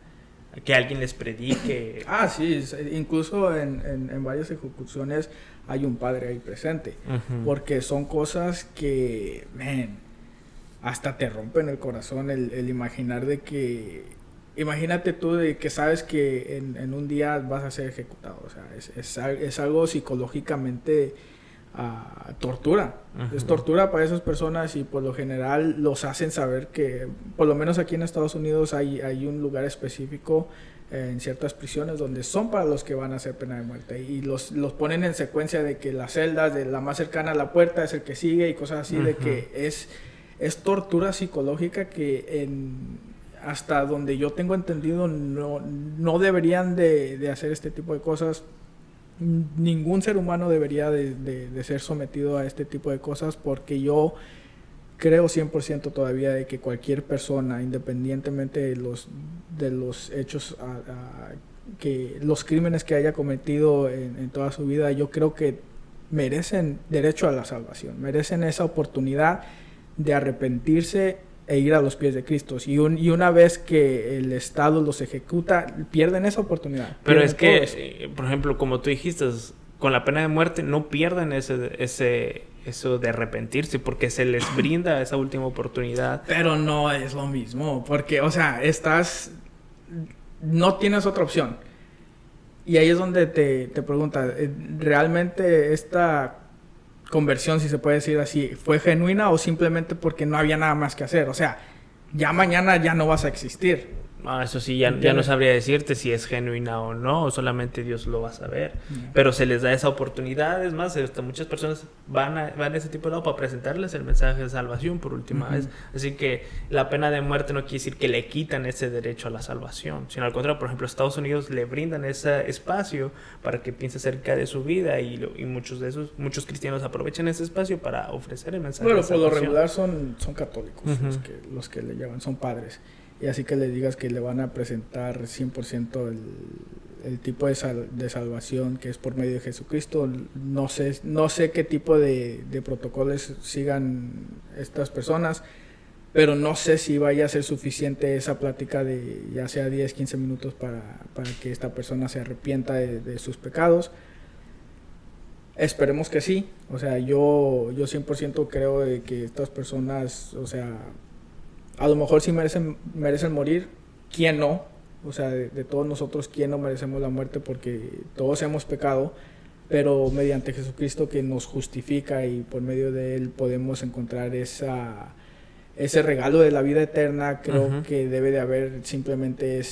que alguien les predique. Sí, incluso en varias ejecuciones hay un padre ahí presente, porque son cosas que, hasta te rompen el corazón el imaginar de que, imagínate tú de que sabes que en un día vas a ser ejecutado, o sea, es algo psicológicamente tortura, es tortura para esas personas, y por lo general los hacen saber que, por lo menos aquí en Estados Unidos hay un lugar específico en ciertas prisiones donde son para los que van a hacer pena de muerte, y los ponen en secuencia de que las celdas de la más cercana a la puerta es el que sigue y cosas así, de que es tortura psicológica que hasta donde yo tengo entendido no deberían de hacer este tipo de cosas. Ningún ser humano debería de ser sometido a este tipo de cosas, porque yo creo 100% todavía de que cualquier persona, independientemente de los hechos, que los crímenes que haya cometido en toda su vida, yo creo que merecen derecho a la salvación, merecen esa oportunidad de arrepentirse e ir a los pies de Cristo. Y una vez que el Estado los ejecuta, pierden esa oportunidad. Pero es que, por ejemplo, como tú dijiste, con la pena de muerte no pierden eso de arrepentirse, porque se les brinda esa última oportunidad. Pero no es lo mismo, porque, o sea, no tienes otra opción. Y ahí es donde te pregunta, ¿realmente esta conversión, si se puede decir así, fue genuina o simplemente porque no había nada más que hacer? O sea, ya mañana ya no vas a existir. Eso sí, ya no sabría decirte si es genuina o no, solamente Dios lo va a saber. Pero se les da esa oportunidad. Es más, hasta muchas personas van a ese tipo de lado para presentarles el mensaje de salvación por última vez. Así que la pena de muerte no quiere decir que le quitan ese derecho a la salvación, sino al contrario. Por ejemplo, Estados Unidos le brindan ese espacio para que piense acerca de su vida, y muchos cristianos aprovechan ese espacio para ofrecer el mensaje de salvación. Por lo regular son católicos los que le llaman, son padres. Y así que le digas que le van a presentar 100% el tipo de salvación que es por medio de Jesucristo. No sé qué tipo de protocolos sigan estas personas, pero no sé si vaya a ser suficiente esa plática de ya sea 10, 15 minutos para que esta persona se arrepienta de sus pecados. Esperemos que sí. O sea, yo 100% creo de que estas personas, o sea, a lo mejor sí merecen morir. ¿Quién no? O sea, de todos nosotros, ¿quién no merecemos la muerte? Porque todos hemos pecado, pero mediante Jesucristo, que nos justifica, y por medio de Él podemos encontrar ese regalo de la vida eterna. Creo que debe de haber simplemente o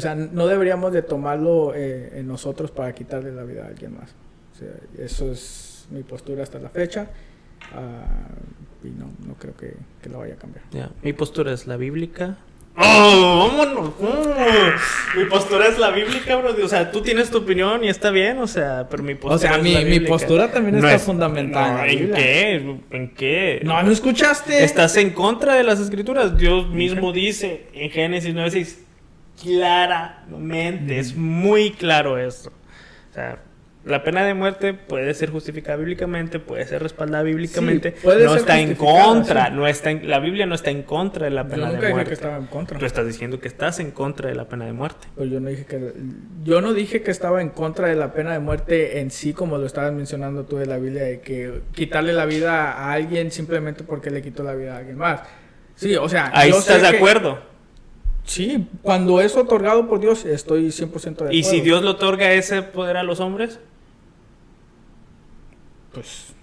sea, no deberíamos de tomarlo en nosotros para quitarle la vida a alguien más. O sea, eso es mi postura hasta la fecha. Y no creo que lo vaya a cambiar. Mi postura es la bíblica. ¡Oh, vámonos! Mi postura es la bíblica, bro. O sea, tú tienes tu opinión y está bien, o sea, pero mi postura es la bíblica. Mi postura también está fundamentada. ¿En qué? ¿En qué? ¿No escuchaste? Estás en contra de las escrituras. Dios mismo dice en Génesis 9:6 claramente, es muy claro esto. O sea, la pena de muerte puede ser justificada bíblicamente, puede ser respaldada bíblicamente, no está en contra, sí. La Biblia no está en contra de la pena de muerte. Dije que estaba en contra. Tú estás diciendo que estás en contra de la pena de muerte. Pues yo no dije que estaba en contra de la pena de muerte en sí, como lo estabas mencionando tú de la Biblia, de que quitarle la vida a alguien simplemente porque le quitó la vida a alguien más. Sí, o sea, ahí estás de acuerdo. Sí, cuando es otorgado por Dios, estoy 100% de acuerdo. ¿Y si Dios le otorga ese poder a los hombres? Pues,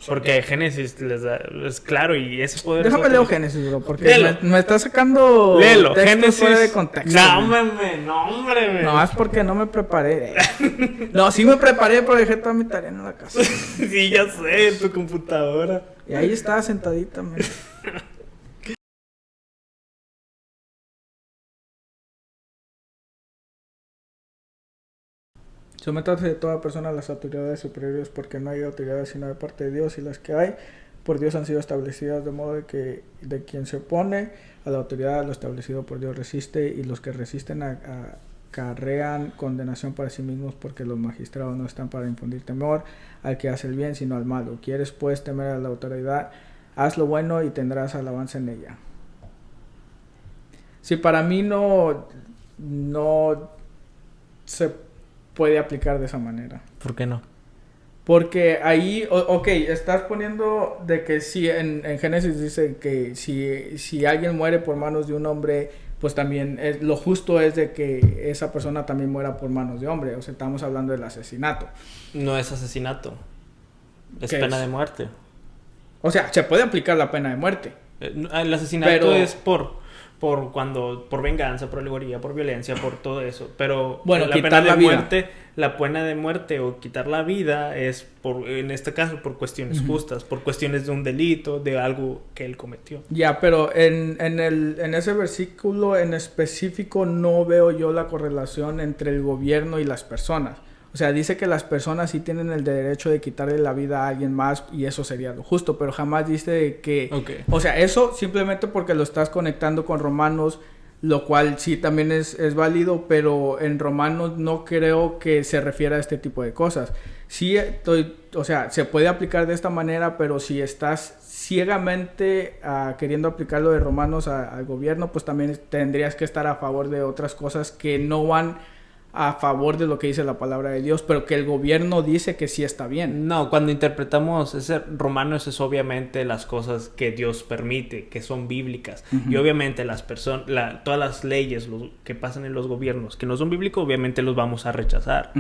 porque Génesis les da, es claro, y ese poder. Déjame leo Génesis, bro, porque me está sacando Génesis fuera de contexto. No, hombre. No, es porque no me preparé. No, sí me preparé, pero dejé toda mi tarea en la casa. Sí, ya sé, en tu computadora. Y ahí estaba sentadita, man. Sométase de toda persona a las autoridades superiores, porque no hay autoridades sino de parte de Dios, y las que hay por Dios han sido establecidas, de modo de que de quien se opone a la autoridad, lo establecido por Dios resiste, y los que resisten acarrean condenación para sí mismos, porque los magistrados no están para infundir temor al que hace el bien, sino al malo. ¿Quieres pues temer a la autoridad? Haz lo bueno y tendrás alabanza en ella. Si para mí no... no se puede aplicar de esa manera. ¿Por qué no? Porque ahí, ok, estás poniendo de que sí, en Génesis dice que si alguien muere por manos de un hombre, pues también lo justo es de que esa persona también muera por manos de hombre. O sea, estamos hablando del asesinato. No es asesinato. Es pena de muerte. O sea, se puede aplicar la pena de muerte. El asesinato es por venganza, por alegoría, por violencia, por todo eso. Pero bueno, la pena de muerte, la pena de muerte o quitar la vida es en este caso por cuestiones justas, por cuestiones de un delito, de algo que él cometió. Ya, pero en ese versículo en específico no veo yo la correlación entre el gobierno y las personas. O sea, dice que las personas sí tienen el derecho de quitarle la vida a alguien más y eso sería lo justo, pero jamás dice que... Okay. O sea, eso simplemente porque lo estás conectando con Romanos, lo cual sí también es válido, pero en Romanos no creo que se refiera a este tipo de cosas. Sí, o sea, se puede aplicar de esta manera, pero si estás ciegamente queriendo aplicar lo de Romanos al gobierno, pues también tendrías que estar a favor de otras cosas que no van a favor de lo que dice la palabra de Dios, pero que el gobierno dice que sí está bien. No, cuando interpretamos Romanos es obviamente las cosas que Dios permite, que son bíblicas. Y obviamente todas las leyes que pasan en los gobiernos que no son bíblicos, obviamente los vamos a rechazar.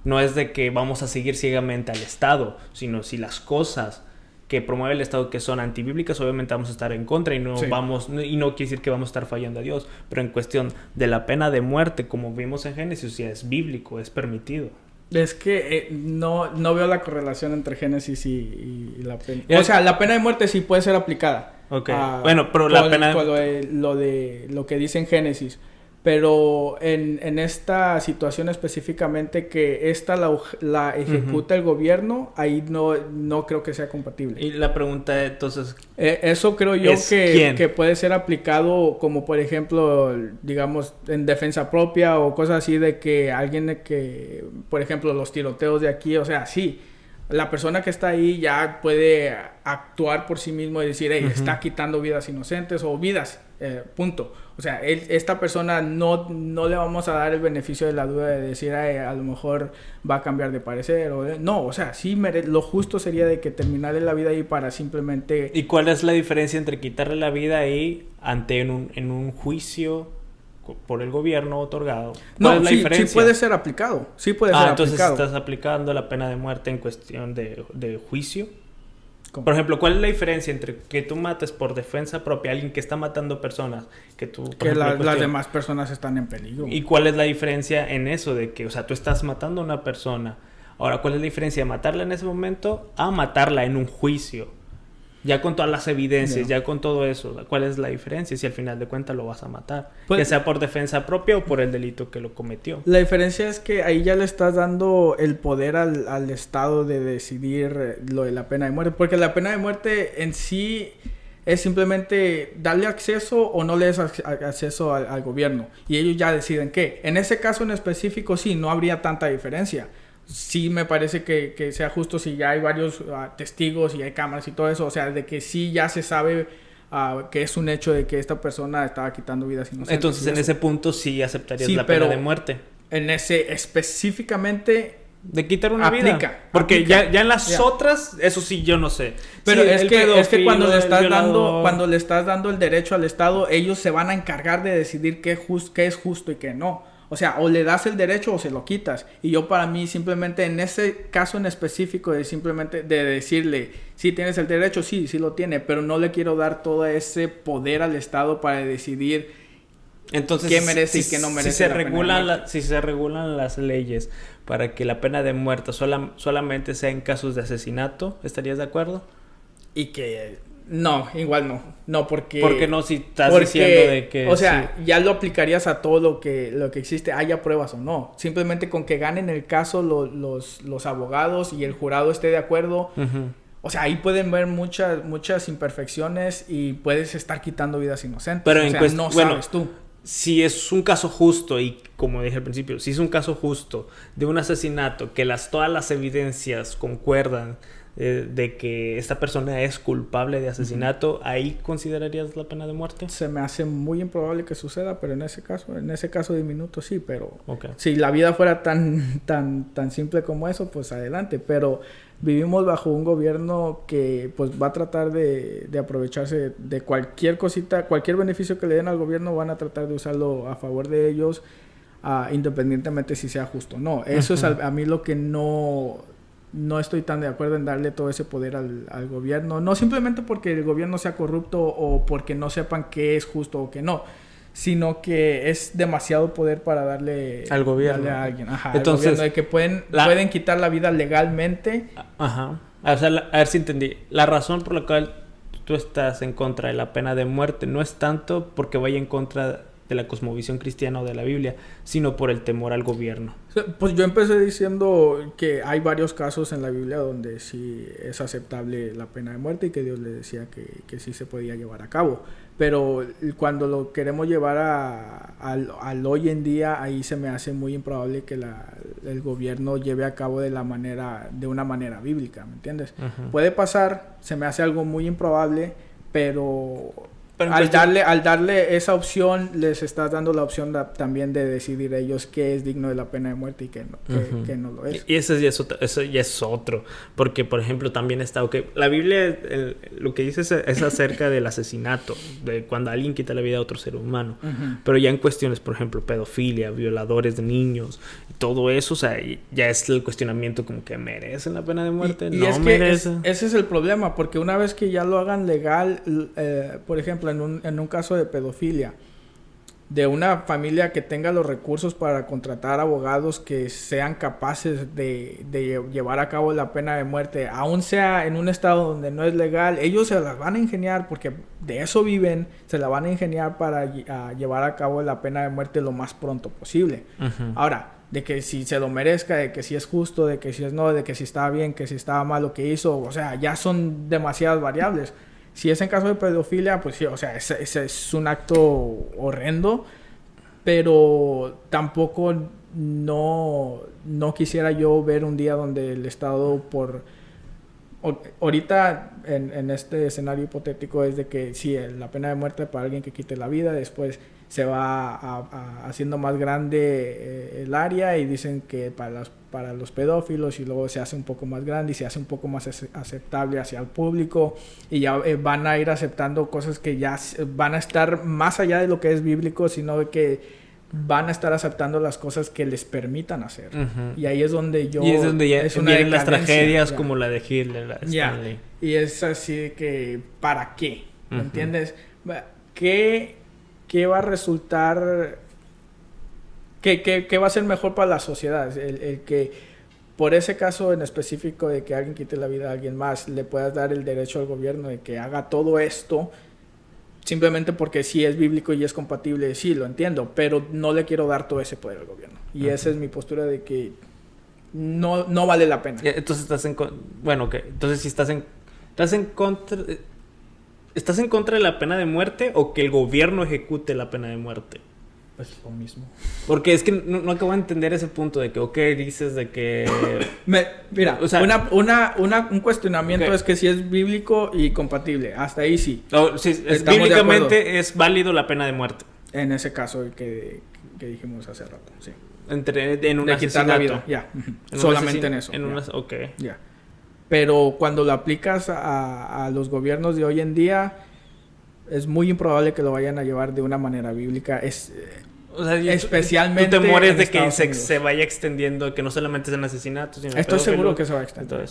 No es de que vamos a seguir ciegamente al Estado, sino si las cosas que promueve el Estado que son antibíblicas, obviamente vamos a estar en contra y no quiere decir que vamos a estar fallando a Dios, pero en cuestión de la pena de muerte, como vimos en Génesis, ya es bíblico, es permitido. Es que no veo la correlación entre Génesis y la pena. O sea, la pena de muerte sí puede ser aplicada. Okay. Bueno, pero la pena lo que dice en Génesis. Pero en esta situación específicamente que la ejecuta el gobierno, ahí no creo que sea compatible. Y la pregunta entonces... eso creo yo que puede ser aplicado como por ejemplo, digamos, en defensa propia o cosas así de que alguien que, por ejemplo, los tiroteos de aquí, o sea, sí, la persona que está ahí ya puede actuar por sí mismo y decir, hey, está quitando vidas inocentes o vidas, punto. O sea, esta persona no le vamos a dar el beneficio de la duda de decir, a lo mejor va a cambiar de parecer. No, o sea, sí lo justo sería de que terminarle la vida ahí para simplemente... ¿Y cuál es la diferencia entre quitarle la vida ahí en un juicio por el gobierno otorgado? ¿Cuál es la diferencia? Sí puede ser aplicado. Sí puede ser entonces aplicado. Estás aplicando la pena de muerte en cuestión de juicio. Por ejemplo, ¿cuál es la diferencia entre que tú mates por defensa propia a alguien que está matando personas? Las demás personas están en peligro. ¿Y cuál es la diferencia en eso de que, o sea, tú estás matando a una persona? Ahora, ¿cuál es la diferencia de matarla en ese momento a matarla en un juicio? Ya con todas las evidencias, ya con todo eso. ¿Cuál es la diferencia si al final de cuentas lo vas a matar? Pues, ya sea por defensa propia o por el delito que lo cometió. La diferencia es que ahí ya le estás dando el poder al Estado de decidir lo de la pena de muerte. Porque la pena de muerte en sí es simplemente darle acceso o no le des acceso al gobierno. Y ellos ya deciden qué. En ese caso en específico sí, no habría tanta diferencia. Sí me parece que sea justo si ya hay varios testigos y hay cámaras y todo eso, o sea, de que sí ya se sabe que es un hecho de que esta persona estaba quitando vidas inocentes. Entonces en ese punto sí aceptarías la pena de muerte. En ese específicamente... De quitar una vida. Porque ya en las otras, eso sí yo no sé. Pero sí, es que cuando le estás dando el derecho al Estado, ellos se van a encargar de decidir qué es justo y qué no. O sea, o le das el derecho o se lo quitas. Y yo para mí simplemente en ese caso en específico de decirle, sí tienes el derecho, sí lo tiene, pero no le quiero dar todo ese poder al Estado para decidir entonces, qué merece y qué no merece. Si se regulan las leyes para que la pena de muerte solamente sea en casos de asesinato, ¿estarías de acuerdo? Y que... No, igual no. No, porque... Porque no, si estás diciendo de que... O sea, ya lo aplicarías a todo lo que existe, haya pruebas o no. Simplemente con que ganen el caso los abogados y el jurado esté de acuerdo. O sea, ahí pueden ver muchas imperfecciones y puedes estar quitando vidas inocentes. Pero no sabes tú. Si es un caso justo, y como dije al principio, si es un caso justo de un asesinato que todas las evidencias concuerdan de que esta persona es culpable de asesinato, ¿ahí considerarías la pena de muerte? Se me hace muy improbable que suceda, pero en ese caso diminuto sí, pero si la vida fuera tan simple como eso, pues adelante, pero vivimos bajo un gobierno que pues va a tratar de aprovecharse de cualquier cosita, cualquier beneficio que le den al gobierno, van a tratar de usarlo a favor de ellos, independientemente si sea justo o no. Eso es a mí lo que no estoy tan de acuerdo en darle todo ese poder al gobierno. No simplemente porque el gobierno sea corrupto o porque no sepan qué es justo o qué no, sino que es demasiado poder para darle al gobierno. Darle a alguien. Ajá, entonces, al gobierno, de que pueden quitar la vida legalmente. Ajá. O sea, a ver si entendí. La razón por la cual tú estás en contra de la pena de muerte no es tanto porque vaya en contra de la cosmovisión cristiana o de la Biblia, sino por el temor al gobierno. Pues yo empecé diciendo que hay varios casos en la Biblia donde sí es aceptable la pena de muerte y que Dios le decía que sí se podía llevar a cabo. Pero cuando lo queremos llevar al hoy en día, ahí se me hace muy improbable que el gobierno lleve a cabo de una manera bíblica, ¿me entiendes? Uh-huh. Puede pasar, se me hace algo muy improbable, pero al darle esa opción, les estás dando la opción también de decidir ellos qué es digno de la pena de muerte y qué no, qué no lo es. Y eso ya es otro. Porque, por ejemplo, también está... la Biblia, lo que dice es acerca del asesinato, de cuando alguien quita la vida a otro ser humano. Uh-huh. Pero ya en cuestiones, por ejemplo, pedofilia, violadores de niños, todo eso, o sea, ya es el cuestionamiento como que merecen la pena de muerte, no es merecen. Ese es el problema, porque una vez que ya lo hagan legal, por ejemplo, en un caso de pedofilia, de una familia que tenga los recursos para contratar abogados que sean capaces de llevar a cabo la pena de muerte, aún sea en un estado donde no es legal, ellos se las van a ingeniar, porque de eso viven, se la van a ingeniar para llevar a cabo la pena de muerte lo más pronto posible. Uh-huh. Ahora, de que si se lo merezca, de que si es justo, de que si es no, de que si estaba bien, que si estaba mal lo que hizo, o sea, ya son demasiadas variables. Si es en caso de pedofilia, pues sí, o sea, ese es un acto horrendo, pero tampoco no quisiera yo ver un día donde el Estado ahorita en este escenario hipotético es de que sí, la pena de muerte para alguien que quite la vida, después se va haciendo más grande el área y dicen que para los pedófilos, y luego se hace un poco más grande y se hace un poco más aceptable hacia el público, y ya van a ir aceptando cosas que ya van a estar más allá de lo que es bíblico, sino de que van a estar aceptando las cosas que les permitan hacer. Uh-huh. Y ahí es donde ya vienen las tragedias ya, como la de Hitler, la de Stanley. Y es así de que ¿para qué? ¿Me entiendes? ¿Qué va a resultar? ¿Qué va a ser mejor para la sociedad? El que por ese caso en específico de que alguien quite la vida a alguien más, le puedas dar el derecho al gobierno de que haga todo esto simplemente porque sí es bíblico y es compatible, sí, lo entiendo, pero no le quiero dar todo ese poder al gobierno. Y esa es mi postura de que no vale la pena. Entonces entonces si estás en contra de la pena de muerte o que el gobierno ejecute la pena de muerte. Pues lo mismo. Porque es que no acabo de entender ese punto de que, dices de que... Mira, o sea, un cuestionamiento es que si es bíblico y compatible. Hasta ahí sí. Bíblicamente es válido la pena de muerte. En ese caso que dijimos hace rato, sí. En un asesinato. La vida, ya. Solamente en eso. Ya. Pero cuando lo aplicas a los gobiernos de hoy en día, es muy improbable que lo vayan a llevar de una manera bíblica. Especialmente. Tu temor es de que se vaya extendiendo, que no solamente sean asesinatos, sino estoy seguro que se va a extender.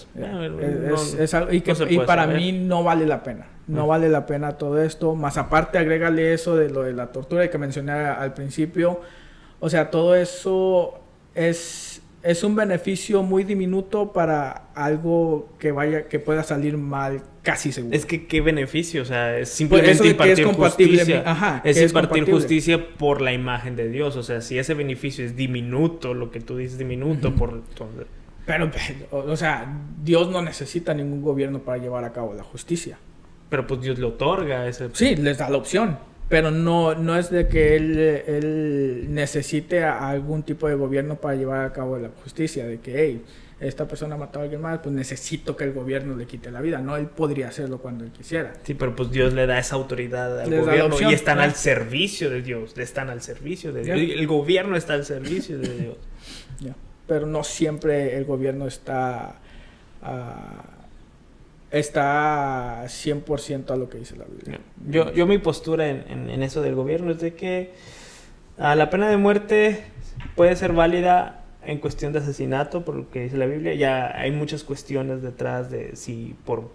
Y para mí no vale la pena. No vale la pena todo esto. Más aparte, agrégale eso de lo de la tortura que mencioné al principio. O sea, todo eso es un beneficio muy diminuto para algo que pueda salir mal, casi seguro. Es que qué beneficio, o sea, es simplemente impartir justicia. Es impartir justicia por la imagen de Dios, o sea, si ese beneficio es diminuto, lo que tú dices diminuto, Pero, o sea, Dios no necesita ningún gobierno para llevar a cabo la justicia. Pero pues Dios le otorga ese... Sí, les da la opción. Pero no es de que él necesite a algún tipo de gobierno para llevar a cabo la justicia. De que, esta persona ha matado a alguien más, pues necesito que el gobierno le quite la vida. No, él podría hacerlo cuando él quisiera. Sí, pero pues Dios le da esa autoridad al gobierno y están al servicio de Dios. Están al servicio de Dios. El gobierno está al servicio de Dios. Pero no siempre el gobierno está 100% a lo que dice la Biblia. Yo mi postura en eso del gobierno es de que la pena de muerte puede ser válida en cuestión de asesinato, por lo que dice la Biblia. Ya hay muchas cuestiones detrás de si por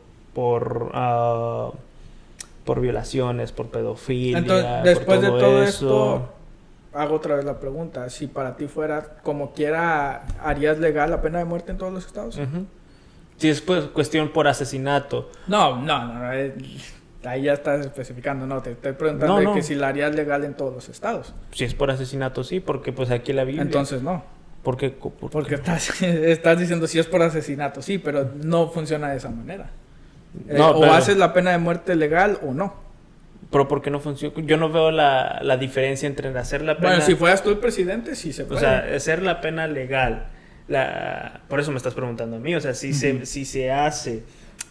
violaciones, por pedofilia. Entonces, después por todo de todo eso, esto, hago otra vez la pregunta. Si para ti fuera como quiera, ¿harías legal la pena de muerte en todos los estados? Uh-huh. Si es pues cuestión por asesinato. No. Ahí ya estás especificando. No, te estoy preguntando que si la harías legal en todos los estados. Si es por asesinato, sí, porque pues aquí la Biblia... Entonces no. Porque estás diciendo si es por asesinato, sí, pero no funciona de esa manera. No, o haces la pena de muerte legal o no. Pero ¿por qué no funciona? Yo no veo la diferencia entre hacer la pena... Bueno, si fueras tú el presidente, sí se puede. O sea, hacer la pena legal. Por eso me estás preguntando a mí. O sea, si se hace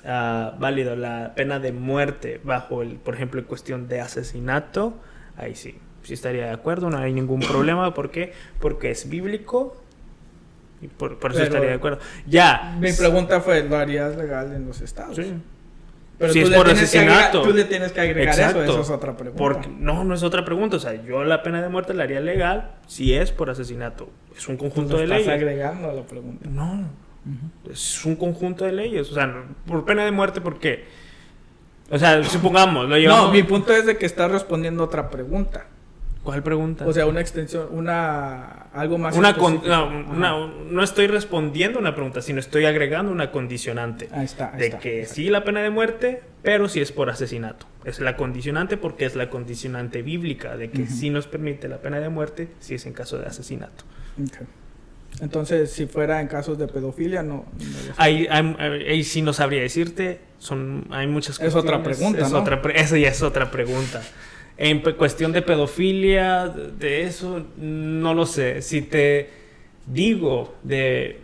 válido la pena de muerte bajo, por ejemplo, en cuestión de asesinato, ahí sí estaría de acuerdo, no hay ningún problema. ¿Por qué? Porque es bíblico y por eso estaría de acuerdo. Mi pregunta fue, ¿lo harías legal en los estados? Sí. Pero si es por asesinato. Tú le tienes que agregar exacto, eso es otra pregunta. No es otra pregunta. O sea, yo la pena de muerte la haría legal si es por asesinato. Es un conjunto de leyes. ¿Estás agregando a la pregunta? No. Es un conjunto de leyes. O sea, por pena de muerte, ¿por qué? O sea, supongamos, lo llevamos... No, mi punto es de que estás respondiendo otra pregunta. ¿Cuál pregunta? O sea, una extensión, algo más no estoy respondiendo una pregunta, sino estoy agregando una condicionante. Ahí está. Sí la pena de muerte, pero si es por asesinato. Es la condicionante porque es la condicionante bíblica de que sí nos permite la pena de muerte si es en caso de asesinato. Okay. Entonces, si fuera en casos de pedofilia, no ahí sí no sabría decirte. Hay muchas cuestiones. Es otra pregunta, ¿no? Esa ya es otra pregunta. En cuestión de pedofilia, de eso, no lo sé. Si te digo de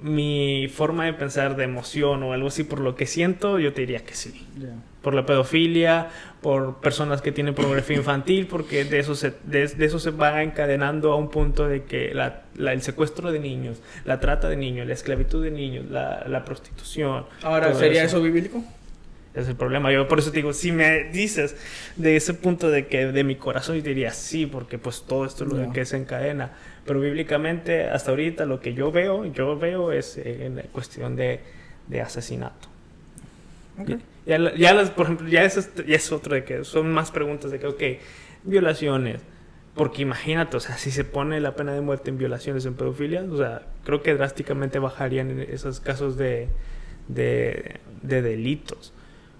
mi forma de pensar, de emoción o algo así, por lo que siento, yo te diría que sí. Yeah. Por la pedofilia, por personas que tienen pornografía infantil, porque de eso se va encadenando a un punto de que el secuestro de niños, la trata de niños, la esclavitud de niños, la prostitución. Ahora, ¿sería eso bíblico? Es el problema. Yo por eso te digo, si me dices de ese punto de que de mi corazón, yo diría sí, porque pues todo esto es lo que se encadena. Pero bíblicamente, hasta ahorita lo que yo veo es en la cuestión de asesinato. Okay. Por ejemplo, ya es otro de que son más preguntas de que, violaciones. Porque imagínate, o sea, si se pone la pena de muerte en violaciones, en pedofilia, o sea, creo que drásticamente bajarían esos casos de delitos.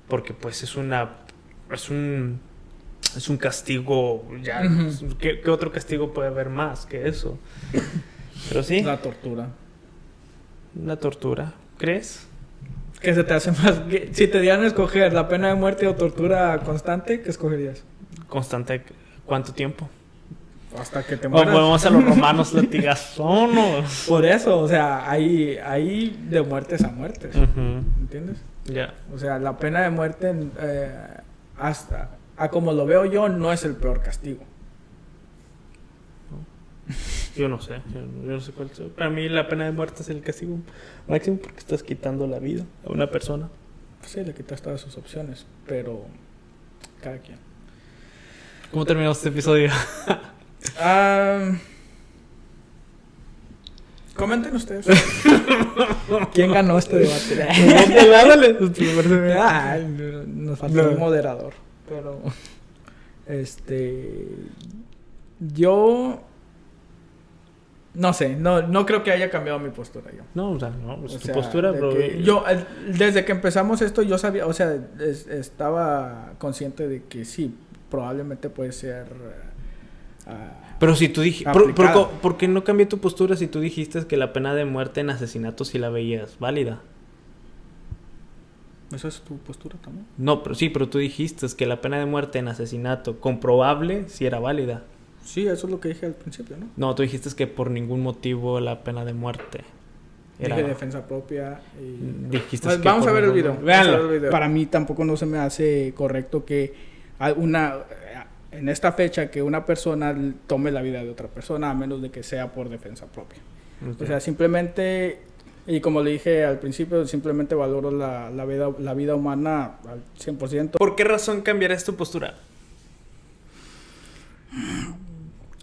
Porque pues es un castigo ya. ¿Qué otro castigo puede haber más que eso? Pero sí. La tortura. La tortura. ¿Crees? ¿Qué se te hace más? Si te dieran a escoger la pena de muerte o tortura constante, ¿qué escogerías? ¿Constante ¿cuánto tiempo? Hasta que te mueras. Volvemos a los romanos latigazonos. Por eso, o sea, hay de muertes a muertes. ¿Entiendes? Ya. Yeah. O sea, la pena de muerte, hasta como lo veo yo, no es el peor castigo. Yo no sé. Yo no sé cuál es. Para mí la pena de muerte es el castigo máximo porque estás quitando la vida a una persona. Sí, le quitas todas sus opciones, pero cada quien. ¿Cómo terminamos este episodio? Comenten ustedes. ¿Quién ganó este debate? Nos faltó un moderador. Pero yo no sé, no creo que haya cambiado mi postura yo. No, o sea, no, pues tu postura, bro. Yo desde que empezamos esto yo sabía, o sea, estaba consciente de que sí, probablemente puede ser pero si tú dijiste... ¿Por qué no cambió tu postura si tú dijiste que la pena de muerte en asesinato sí la veías válida? ¿Eso es tu postura también? No, pero tú dijiste que la pena de muerte en asesinato comprobable sí era válida. Sí, eso es lo que dije al principio, ¿no? No, tú dijiste que por ningún motivo la pena de muerte. Dije defensa propia. Dijiste pues vamos a ver el video. Véanlo. Para mí tampoco no se me hace correcto que en esta fecha que una persona tome la vida de otra persona a menos de que sea por defensa propia. Okay. O sea, simplemente, y como le dije al principio, simplemente valoro la vida humana al 100%. ¿Por qué razón cambiarás tu postura?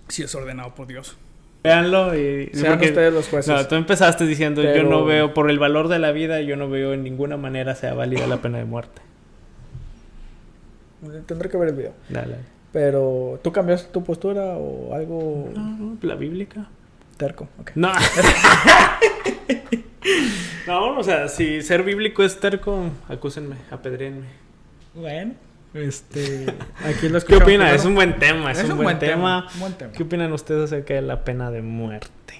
Si es ordenado por Dios. Véanlo y... Sean ustedes los jueces. No, tú empezaste diciendo, yo no veo, por el valor de la vida, yo no veo en ninguna manera sea válida la pena de muerte. Tendré que ver el video. Dale. Pero, ¿tú cambiaste tu postura o algo? No, la bíblica. Terco, ok. No. No, o sea, si ser bíblico es terco, acúsenme, apedréenme. Bueno, aquí lo ¿Qué opinan? Es un buen tema, es un buen tema. Un buen tema. ¿Qué opinan ustedes acerca de la pena de muerte?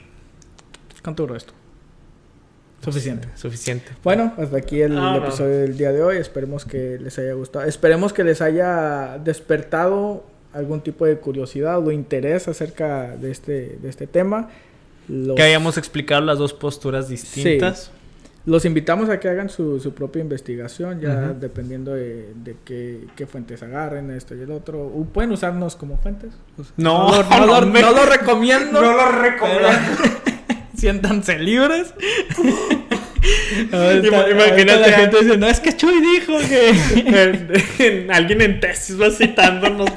¿Cuánto duró esto? Suficiente. Suficiente. Bueno, hasta aquí el episodio del día de hoy. Esperemos que les haya gustado. Esperemos que les haya despertado algún tipo de curiosidad o interés acerca de este tema. Que hayamos explicado las dos posturas distintas. Sí. Los invitamos a que hagan su propia investigación, ya dependiendo de qué fuentes agarren, esto y el otro. Pueden usarnos como fuentes. Pues, no lo recomiendo. No lo recomiendo. Siéntanse libres. Imagínate la gente dice, no, es que Chuy dijo que... Alguien en tesis va citándonos.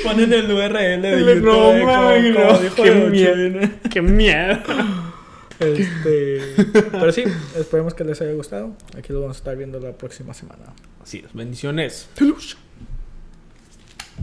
Ponen el URL de YouTube. Qué miedo. Pero sí, esperemos que les haya gustado. Aquí lo vamos a estar viendo la próxima semana. Así es, bendiciones.